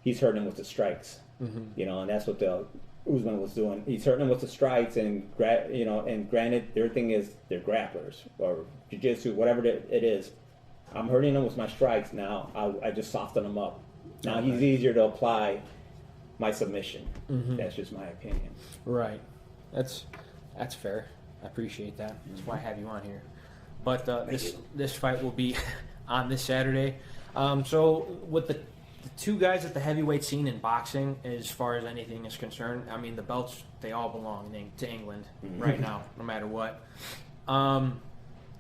he's hurting him with the strikes. And that's what the Usman was doing. He's hurting him with the strikes, and granted, their thing is they're grapplers or jiu-jitsu, whatever it is. I'm hurting him with my strikes now. I just soften him up. Now he's easier to apply my submission. That's just my opinion. Right. That's fair. I appreciate that. That's why I have you on here. But this fight will be on this Saturday. So with the two guys at the heavyweight scene in boxing, as far as anything is concerned, I mean, the belts, they all belong to England right now, no matter what.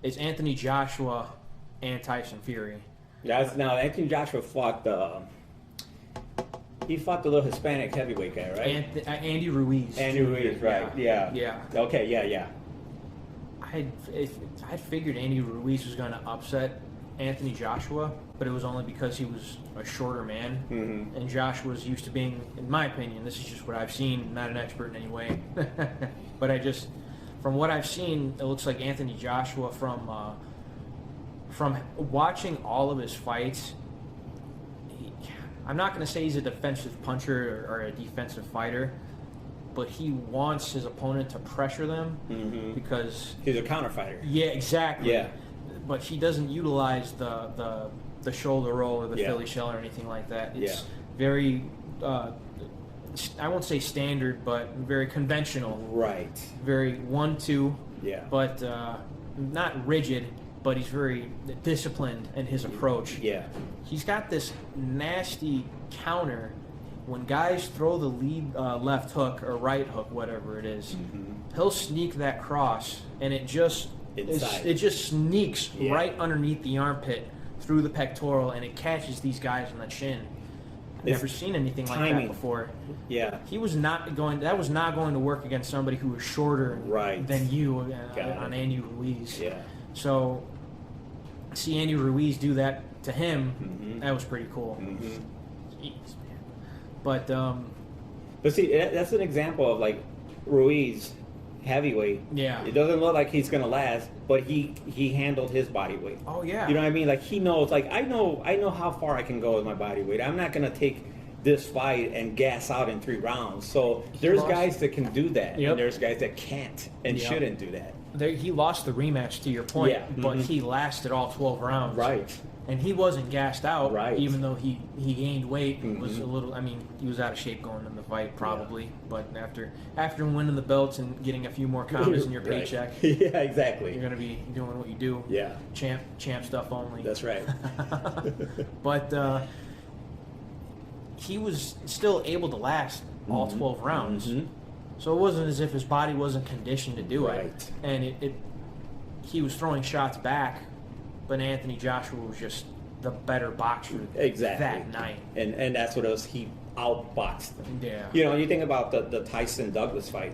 It's Anthony Joshua and Tyson Fury. Now Anthony Joshua fought the little Hispanic heavyweight guy, right? Andy Ruiz. Andy Ruiz, right? Yeah. Okay, yeah. I figured Andy Ruiz was going to upset Anthony Joshua, but it was only because he was a shorter man, and Joshua's used to being, in my opinion, this is just what I've seen, not an expert in any way, but from what I've seen, it looks like Anthony Joshua from watching all of his fights, I'm not going to say he's a defensive puncher or a defensive fighter, but he wants his opponent to pressure them because he's a counter fighter. Yeah, exactly. Yeah. But he doesn't utilize the the shoulder roll or the Yeah. Philly shell or anything like that. It's Yeah. very, I won't say standard, but very conventional. Right. Very 1-2, Yeah. but not rigid, but he's very disciplined in his approach. Yeah. He's got this nasty counter when guys throw the lead left hook or right hook, whatever it is. He'll sneak that cross, and it just sneaks Yeah. right underneath the armpit through the pectoral, and it catches these guys on the chin. I've It's never seen anything like timing. that before. Yeah. He was not going. That was not going to work against somebody who was shorter Right. than you Got on it. Andy Ruiz. Yeah. So, see Andy Ruiz do that to him. That was pretty cool. Jeez, man. But But see, that's an example of like Ruiz, heavyweight. yeah. It doesn't look like he's gonna last, but he handled his body weight. Oh yeah. You know what I mean? Like he knows. Like I know how far I can go with my body weight. I'm not gonna take this fight and gas out in 3 rounds. So there's lost. guys that can do that, Yep. and there's guys that can't and Yep. shouldn't do that. He lost the rematch to your point, Yeah. but he lasted all 12 rounds. Right. And he wasn't gassed out, Right. even though he gained weight. Was a little. I mean, he was out of shape going into the fight, probably. But after winning the belts and getting a few more commas in your Right. paycheck, Yeah, exactly. you're gonna be doing what you do. Yeah, Champ stuff only. that's right. But he was still able to last all 12 rounds. So it wasn't as if his body wasn't conditioned to do Right. it. And he was throwing shots back, but Anthony Joshua was just the better boxer Exactly. that night. And that's what it was. He outboxed them. Yeah. You know, you think about the Tyson Douglas fight.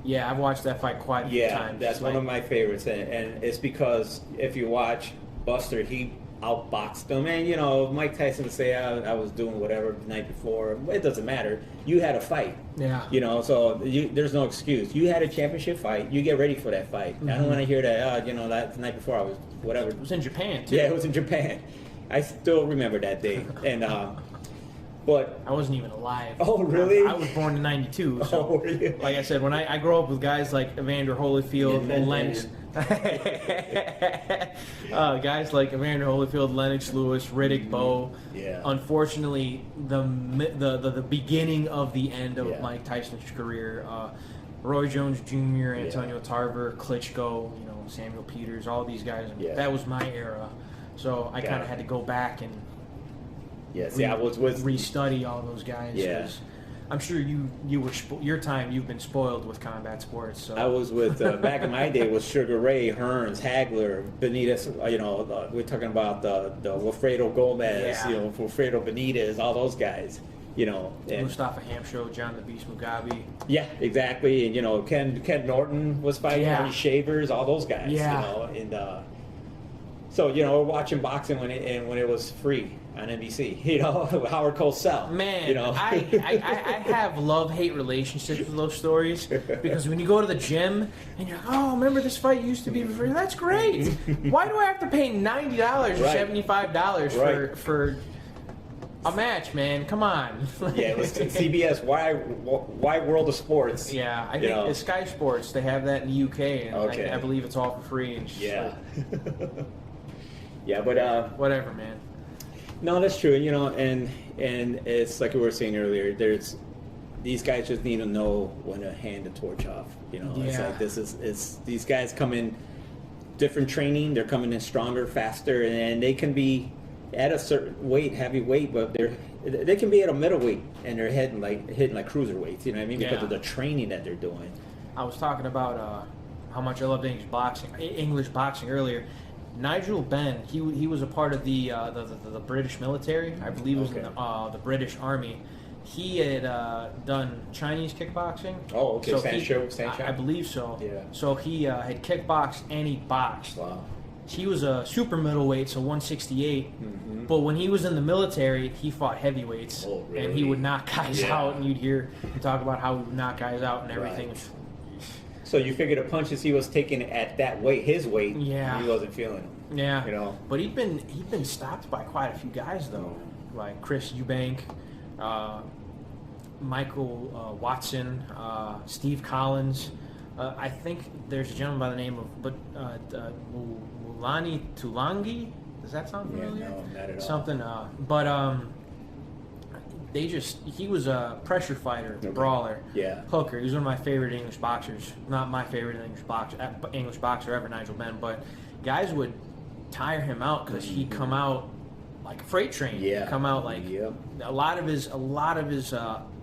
Yeah, I've watched that fight quite a few Yeah, times. that's one of my favorites, and it's because if you watch Buster, he outboxed him, and you know Mike Tyson would say I was doing whatever the night before. It doesn't matter. You had a fight. Yeah. You know, so there's no excuse. You had a championship fight. You get ready for that fight. I don't want to hear that. You know, that the night before I was whatever. It was in Japan, too. Yeah, it was in Japan. I still remember that day, and but I wasn't even alive. Oh, really? I was born in 92. So, Oh, were you? like I said, when I grew up with guys like Evander Holyfield, Yeah, Lennox, guys like Evander Holyfield, Lennox Lewis, Riddick Bowe. Yeah. Unfortunately, the beginning of the end of Yeah. Mike Tyson's career. Roy Jones Jr., Antonio Tarver, Klitschko, Samuel Peters, all these guys. Yeah. That was my era. So I Got kind it. of had to go back and yes, yeah, I was with restudy all those guys. Yeah. 'Cause I'm sure you were your time. You've been spoiled with combat sports. So I was with back in my day was Sugar Ray, Hearns, Hagler, Benitez. We're talking about the Wilfredo Gomez, Yeah. Wilfredo Benitez, all those guys. And Mustafa Hamsho, John the Beast Mugabe. yeah, exactly. And Ken Norton was fighting, Yeah. Arnie Shavers, all those guys. Yeah. And so we're watching boxing when it was free on NBC. Howard Cosell. Man, I have love-hate relationships with those stories because when you go to the gym and you're like, oh, remember this fight used to be for free? That's great. Why do I have to pay $90 or Right. $75 Right. for a match, man? Come on. Yeah, it was CBS. Why World of Sports? Yeah, I think it's Sky Sports. They have that in the UK, and Okay. I believe it's all for free. And just Yeah. like, Yeah, but whatever, man. no, that's true. And it's like we were saying earlier. These guys just need to know when to hand the torch off. It's Yeah. like it's these guys come in different training. They're coming in stronger, faster, and they can be at a certain weight, heavy weight, but they can be at a middleweight and they're hitting like cruiserweights. You know what I mean? Because Yeah. of the training that they're doing. I was talking about how much I loved English boxing earlier. Nigel Benn, he was a part of the British military. I believe it was in the British Army. He had done Chinese kickboxing. Oh, okay. So Sancho? I believe so. Yeah. So he had kickboxed and he boxed. Wow. He was a super middleweight, so 168. But when he was in the military, he fought heavyweights, Oh, really? and he would knock guys Yeah. out. And you'd hear him talk about how he would knock guys out and everything. Right. So you figure the punches he was taking at that weight, his weight, Yeah. he wasn't feeling them. Yeah, but he'd been stopped by quite a few guys though, like Chris Eubank, Michael Watson, Steve Collins. I think there's a gentleman by the name of Mulani Tulangi. Does that sound Yeah, familiar? no, not at all. Something, he was a pressure fighter, brawler, Yeah. hooker. He was one of my favorite English boxers. Not my favorite English boxer ever, Nigel Benn, but guys would tire him out because he'd come out like a freight train. Yeah. Come out like Yep. a lot of his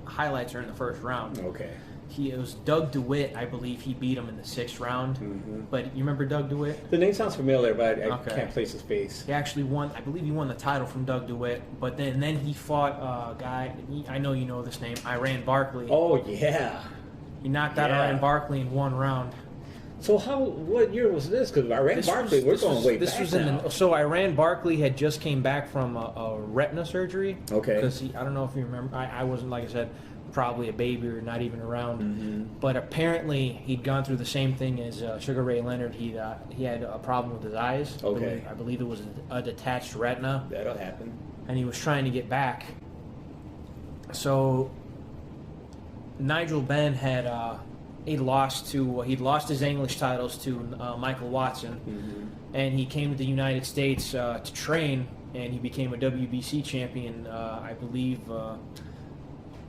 highlights are in the first round. Okay. It was Doug DeWitt, I believe. He beat him in the 6th round. Mm-hmm. But you remember Doug DeWitt? The name sounds familiar, but I Okay. can't place his face. He actually won. I believe he won the title from Doug DeWitt. But then he fought a guy. I know you know this name, Iran Barkley. Oh yeah. He knocked out Yeah. Iran Barkley in 1 round. So what year was this? Because Iran Barkley, we're going way back now. So Iran Barkley had just came back from a retina surgery. Okay. Because I don't know if you remember. I wasn't, like I said, probably a baby or not even around. Mm-hmm. But apparently he'd gone through the same thing as Sugar Ray Leonard. He had a problem with his eyes. Okay. I believe it was a detached retina, That'll happen. and he was trying to get back. So Nigel Benn he'd lost his English titles to Michael Watson, and he came to the United States to train, and he became a WBC champion. I believe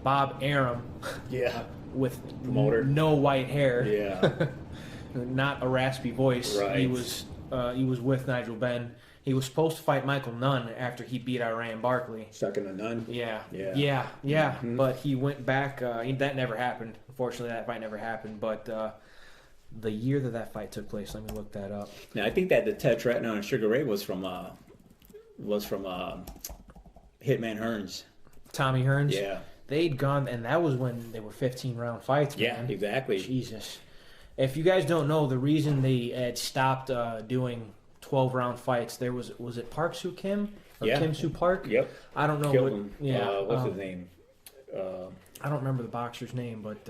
Bob Arum, Yeah. with Promoter. no white hair, Yeah. not a raspy voice. Right. He was with Nigel Benn. He was supposed to fight Michael Nunn after he beat Iran Barkley. Stuck in a nun. Yeah. Yeah. Mm-hmm. But he went back. That never happened. Unfortunately, that fight never happened. But the year that fight took place, let me look that up. Now I think that the Tetrartno and Sugar Ray was from Hitman Hearns. Tommy Hearns. Yeah. They'd gone, and that was when they were 15-round fights. Yeah. Man. Exactly. Jesus. If you guys don't know, the reason they had stopped doing 12-round fights, was it Park Soo Kim or Yeah. Kim Soo Park? Yep. I don't know Killed what. him. Yeah. What's his name? I don't remember the boxer's name, but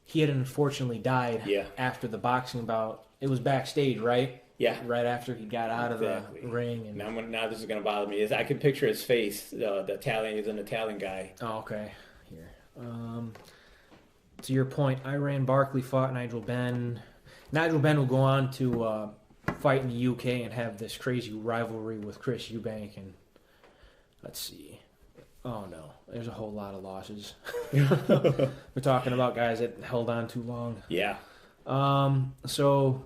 he had unfortunately died. Yeah. After the boxing bout. It was backstage, right? Yeah. Right after he got out of the ring. And Now this is gonna bother me. I can picture his face. The Italian. He's an Italian guy. oh, okay. Here. To your point, Iran Barkley fought Nigel Benn. Nigel Benn will go on to fight in the UK and have this crazy rivalry with Chris Eubank. And let's see. Oh no, there's a whole lot of losses. We're talking about guys that held on too long. Yeah. So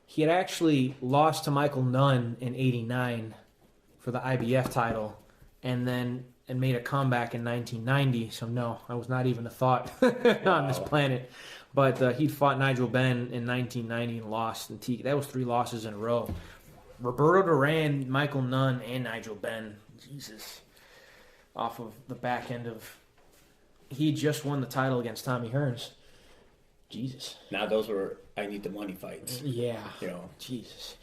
he had actually lost to Michael Nunn in '89 for the IBF title, and made a comeback in 1990. So no, I was not even a thought on this planet. But he'd fought Nigel Benn in 1990 and lost. And that was 3 losses in a row. Roberto Duran, Michael Nunn, and Nigel Benn. Jesus. Off of the back end of... He just won the title against Tommy Hearns. Jesus. Now those were I need the money fights. Yeah. You know. Jesus.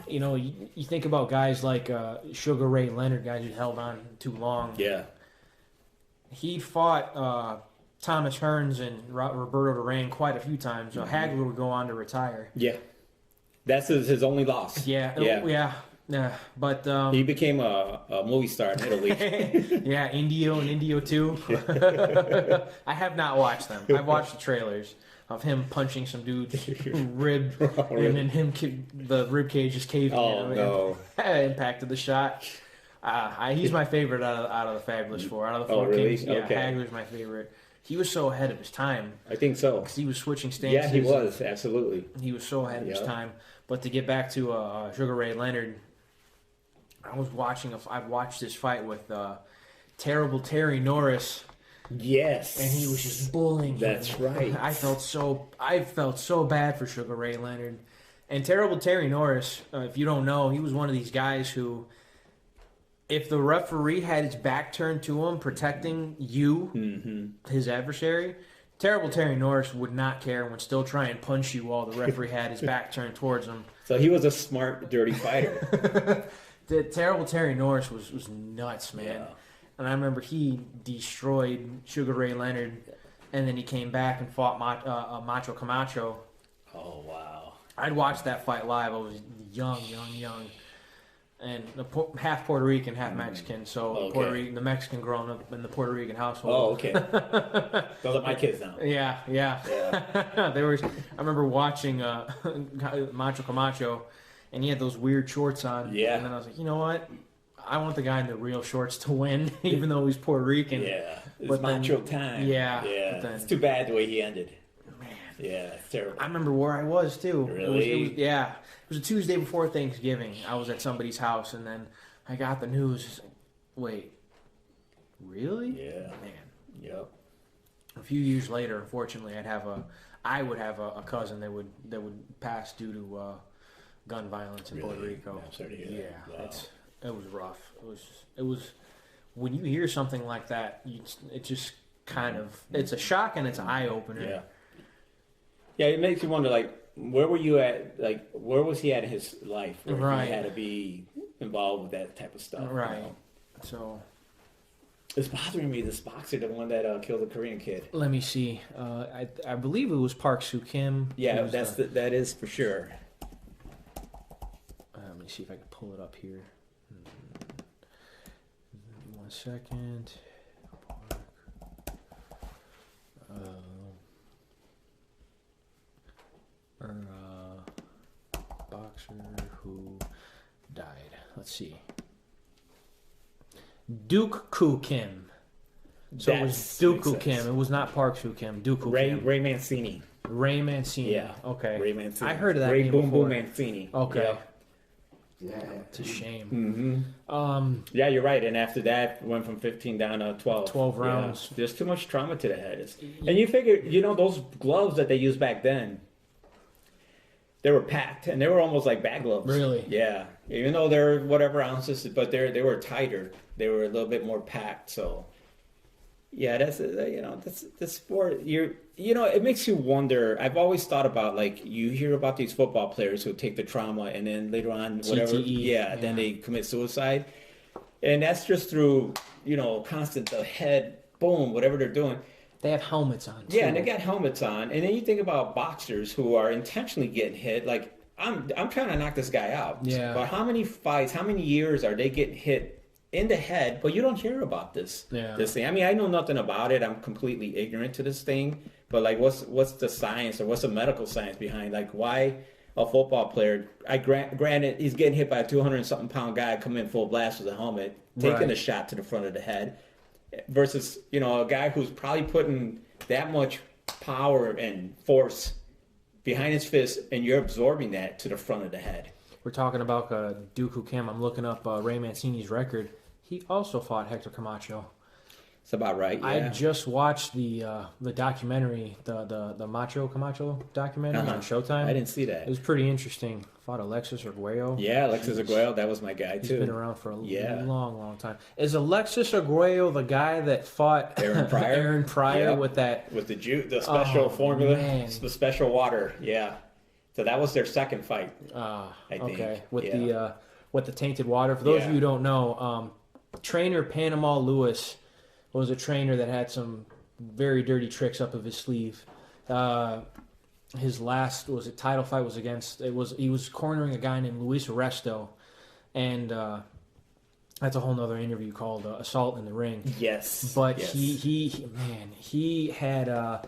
You know, you think about guys like Sugar Ray Leonard, guys who held on too long. Yeah. He fought Thomas Hearns and Roberto Duran quite a few times. Hagler would go on to retire. Yeah. That's his only loss. Yeah. But he became a movie star in Italy. yeah, Indio and Indio 2. I have not watched them. I've watched the trailers of him punching some dude's rib, and then the rib cage just caving in. Oh no! Impacted the shot. He's my favorite out of the Fabulous Four. Out of the four really? kings, yeah, Okay. Hagler's my favorite. He was so ahead of his time I think so. because he was switching stances. Yeah, he was absolutely. He was so ahead of his time. But to get back to Sugar Ray Leonard, I watched this fight with terrible Terry Norris. Yes. And he was just bullying him. That's right. I felt so bad for Sugar Ray Leonard. And terrible Terry Norris, if you don't know, he was one of these guys who, if the referee had his back turned to him, protecting you, his adversary, terrible Terry Norris would not care and would still try and punch you while the referee had his back turned towards him. So he was a smart, dirty fighter. The terrible Terry Norris was nuts, man. Yeah. And I remember he destroyed Sugar Ray Leonard, and then he came back and fought Macho Camacho. Oh, wow. I'd watched that fight live. I was young. And half Puerto Rican, half Mexican. So the Mexican growing up in the Puerto Rican household. Oh, okay. Those are my kids now. Yeah. I remember watching Macho Camacho, and he had those weird shorts on. Yeah. And then I was like, you know what? I want the guy in the real shorts to win, even though he's Puerto Rican. Yeah. It's But then- macho time. Yeah, Yeah. but then- It's too bad the way he ended. Man. Yeah, it's terrible. I remember where I was too. Really? Yeah. It was a Tuesday before Thanksgiving. I was at somebody's house, and then I got the news. Wait, really? Yeah. Man. Yep. A few years later, unfortunately, I would have a cousin that would pass due to gun violence in Puerto Really? Rico. I'm sorry to hear that. Yeah, Wow. it was rough. It was when you hear something like that, it just kind of it's a shock and it's an eye opener. Yeah. Yeah, it makes you wonder, like, where were you at? Like, where was he at in his life? Where Right. he had to be involved with that type of stuff. Right. You know? So It's bothering me. This boxer, the one that killed the Korean kid. let me see. I believe it was Park Soo Kim. Yeah, He was that is for sure. let me see if I can pull it up here. 1 second. Boxer who died. Let's see. Duke Koo Kim. So it was Dooku Kim. It was not Park Soo Kim. Dooku Kim. Ray Mancini. Ray Mancini. Yeah. Okay. Ray Mancini. I heard of that Ray name Boom before. Boom Mancini. Okay. Yeah. It's a shame. Mm-hmm. Yeah, you're right. And after that, went from 15 down to 12. 12 rounds. Yeah. There's too much trauma to the head. And you figure, those gloves that they used back then, they were packed, and they were almost like bag gloves. Really? Yeah. Even though they're whatever ounces, but they were tighter. They were a little bit more packed. So, yeah, that's the sport. It makes you wonder. I've always thought about, like, you hear about these football players who take the trauma and then later on whatever, CTE, then they commit suicide, and that's just through constant the head boom whatever they're doing. They have helmets on. Yeah, too. and they got helmets on, and then you think about boxers who are intentionally getting hit. Like, I'm trying to knock this guy out. Yeah. But how many fights, how many years are they getting hit in the head? But you don't hear about this. Yeah. This thing. I mean, I know nothing about it. I'm completely ignorant to this thing. But like, what's the science or what's the medical science behind like why a football player? Granted, he's getting hit by a 200-something pound guy coming in full blast with a helmet, taking a shot to the front of the head. Versus, a guy who's probably putting that much power and force behind his fist, and you're absorbing that to the front of the head. We're talking about Dooku Kim. I'm looking up Ray Mancini's record. He also fought Hector Camacho. It's about right. Yeah. I just watched the documentary, the Macho Camacho documentary on Showtime. I didn't see It that. was pretty interesting. Fought Alexis Arguello. Yeah, Alexis Arguello, that was my guy too. He's been around for a Yeah. long time. Is Alexis Arguello the guy that fought Aaron Pryor? Aaron Pryor Yep. with that? With the special formula, man. the special water. Yeah. So that was their second fight. I think. Okay, with Yeah. the tainted water. For those of Yeah. you who don't know, trainer Panama Lewis was a trainer that had some very dirty tricks up of his sleeve. His last title fight was he was cornering a guy named Luis Arresto, and that's a whole nother interview called Assault in the Ring. Yes. But yes. he had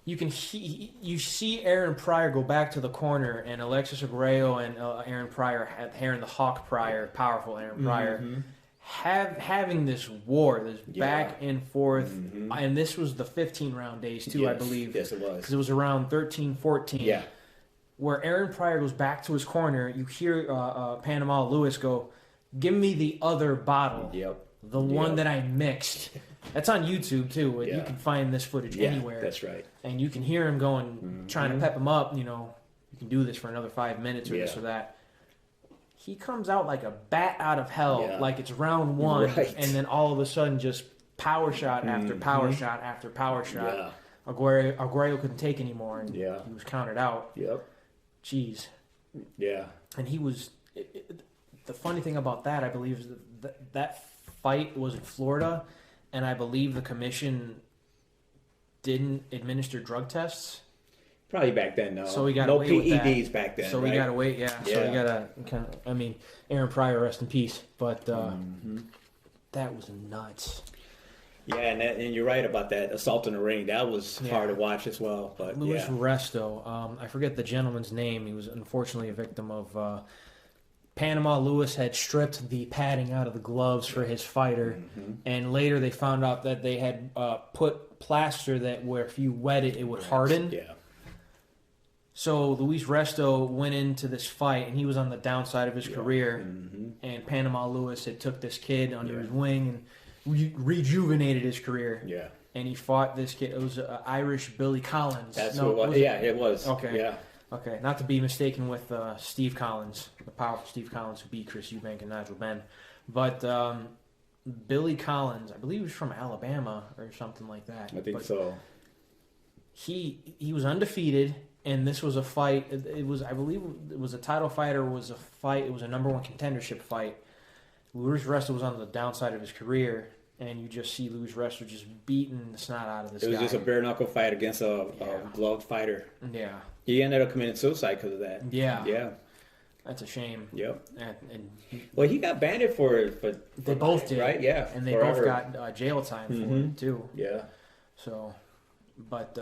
you see Aaron Pryor go back to the corner, and Alexis Arguello and Aaron Pryor, Aaron the Hawk Pryor, powerful Aaron Pryor, having this war, this back and forth, and this was the 15-round days too, I believe. Yes, it was. Because it was around 13, 14. Yeah. Where Aaron Pryor goes back to his corner, you hear Panama Lewis go, "Give me the other bottle." Yep. The one that I mixed. That's on YouTube too. You can find this footage anywhere. That's right. And you can hear him going, trying to pep him up. You can do this for another 5 minutes or this or that. He comes out like a bat out of hell, like it's round one, and then all of a sudden just power shot after power shot after power shot. Yeah. Arguello couldn't take anymore, and he was counted out. Yep. Jeez. Yeah. And he was. The funny thing about that, I believe, is that fight was in Florida, and I believe the commission didn't administer drug tests. Probably back then, no. So we got no away with that. PEDs back then. So we gotta wait, So we Yeah. gotta kind of. I mean, Aaron Pryor, rest in peace. But that was nuts. Yeah, and you're right about that assault in the ring. That was hard to watch as well. But Luis Resto, I forget the gentleman's name. He was unfortunately a victim of Panama. Lewis had stripped the padding out of the gloves for his fighter, and later they found out that they had put plaster that where if you wet it, it would harden. Yeah. So Luis Resto went into this fight, and he was on the downside of his career. And Panama Lewis had took this kid under his wing and rejuvenated his career. Yeah. And he fought this kid. It was Irish Billy Collins. That's what it was. Yeah, it was. Okay. Yeah. Okay. Not to be mistaken with Steve Collins, the powerful Steve Collins who beat Chris Eubank and Nigel Benn. But Billy Collins, I believe he was from Alabama or something like that. I think so. He was undefeated. And this was a fight. It was, I believe, it was a title fight or was a fight. It was a number one contendership fight. Luis Resto was on the downside of his career, and you just see Luis Resto just beating the snot out of this guy. It was just a bare knuckle fight against a gloved fighter. Yeah. He ended up committing suicide because of that. Yeah. Yeah. That's a shame. Yep. And well, he got banned for they both did, right? Yeah. And they forever. both got jail time for it too. Yeah. So, but.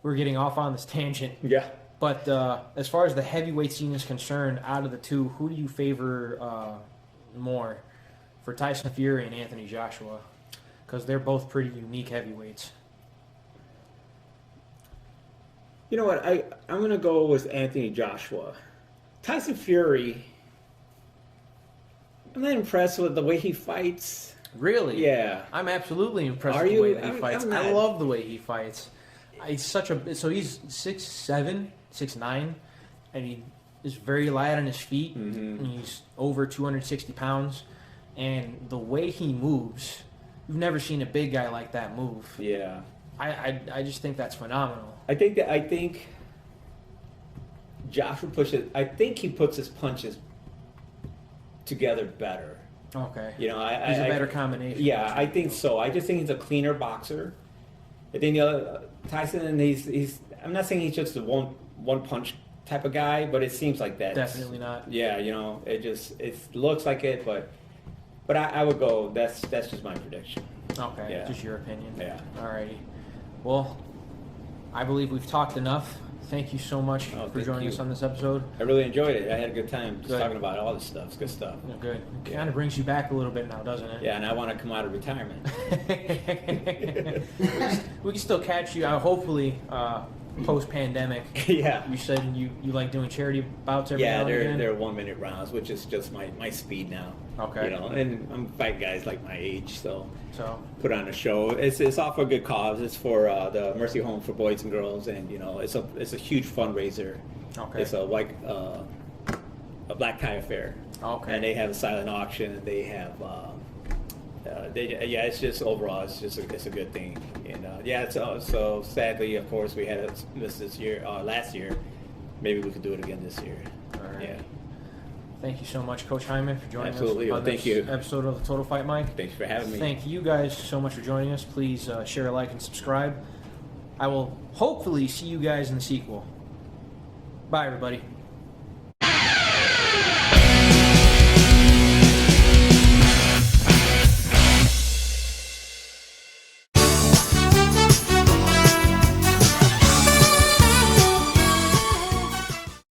We're getting off on this tangent. Yeah. But as far as the heavyweight scene is concerned, out of the two, who do you favor more for Tyson Fury and Anthony Joshua? Because they're both pretty unique heavyweights. You know what? I'm going to go with Anthony Joshua. Tyson Fury, I'm not impressed with the way he fights. Really? Yeah. I'm absolutely impressed Are with the you? way that he fights. I'm not. I love the way he fights. He's so he's 6'7", 6'9", and he is very light on his feet. And he's over 260 pounds, and the way he moves, you've never seen a big guy like that move. Yeah. I just think that's phenomenal. I think Joshua pushes. I think he puts his punches together better. Okay. You know, he's a better combination. Yeah, I think so. I just think he's a cleaner boxer. I think the other Tyson, and he's. I'm not saying he's just a one punch type of guy, but it seems like that. Definitely not. Yeah, you know, it looks like it, but I would go. That's just my prediction. Okay, Yeah. just your opinion. Yeah. Alrighty. Well, I believe we've talked enough. Thank you so much for joining us on this episode. I really enjoyed it. I had a good time just Good. talking about all this stuff. It's good stuff. Yeah, good. It kind of brings you back a little bit now, doesn't it? Yeah, and I want to come out of retirement. We can still catch you, hopefully, post-pandemic. Yeah. You said you like doing charity bouts every now and again? they're 1 minute rounds, which is just my speed now. Okay. You know, and I'm fighting guys like my age, so put on a show. It's all for a good cause. It's for the Mercy Home for Boys and Girls, and you know, it's a huge fundraiser. Okay. It's a black tie affair. Okay. And they have a silent auction, and they have it's just overall it's a good thing. And so sadly, of course, we had this year, last year. Maybe we could do it again this year. All right. Yeah. Thank you so much, Coach Jaime, for joining Absolutely. us on Thank this you. episode of the Total Fight Mike. Thanks for having me. Thank you guys so much for joining us. Please share, like, and subscribe. I will hopefully see you guys in the sequel. Bye, everybody.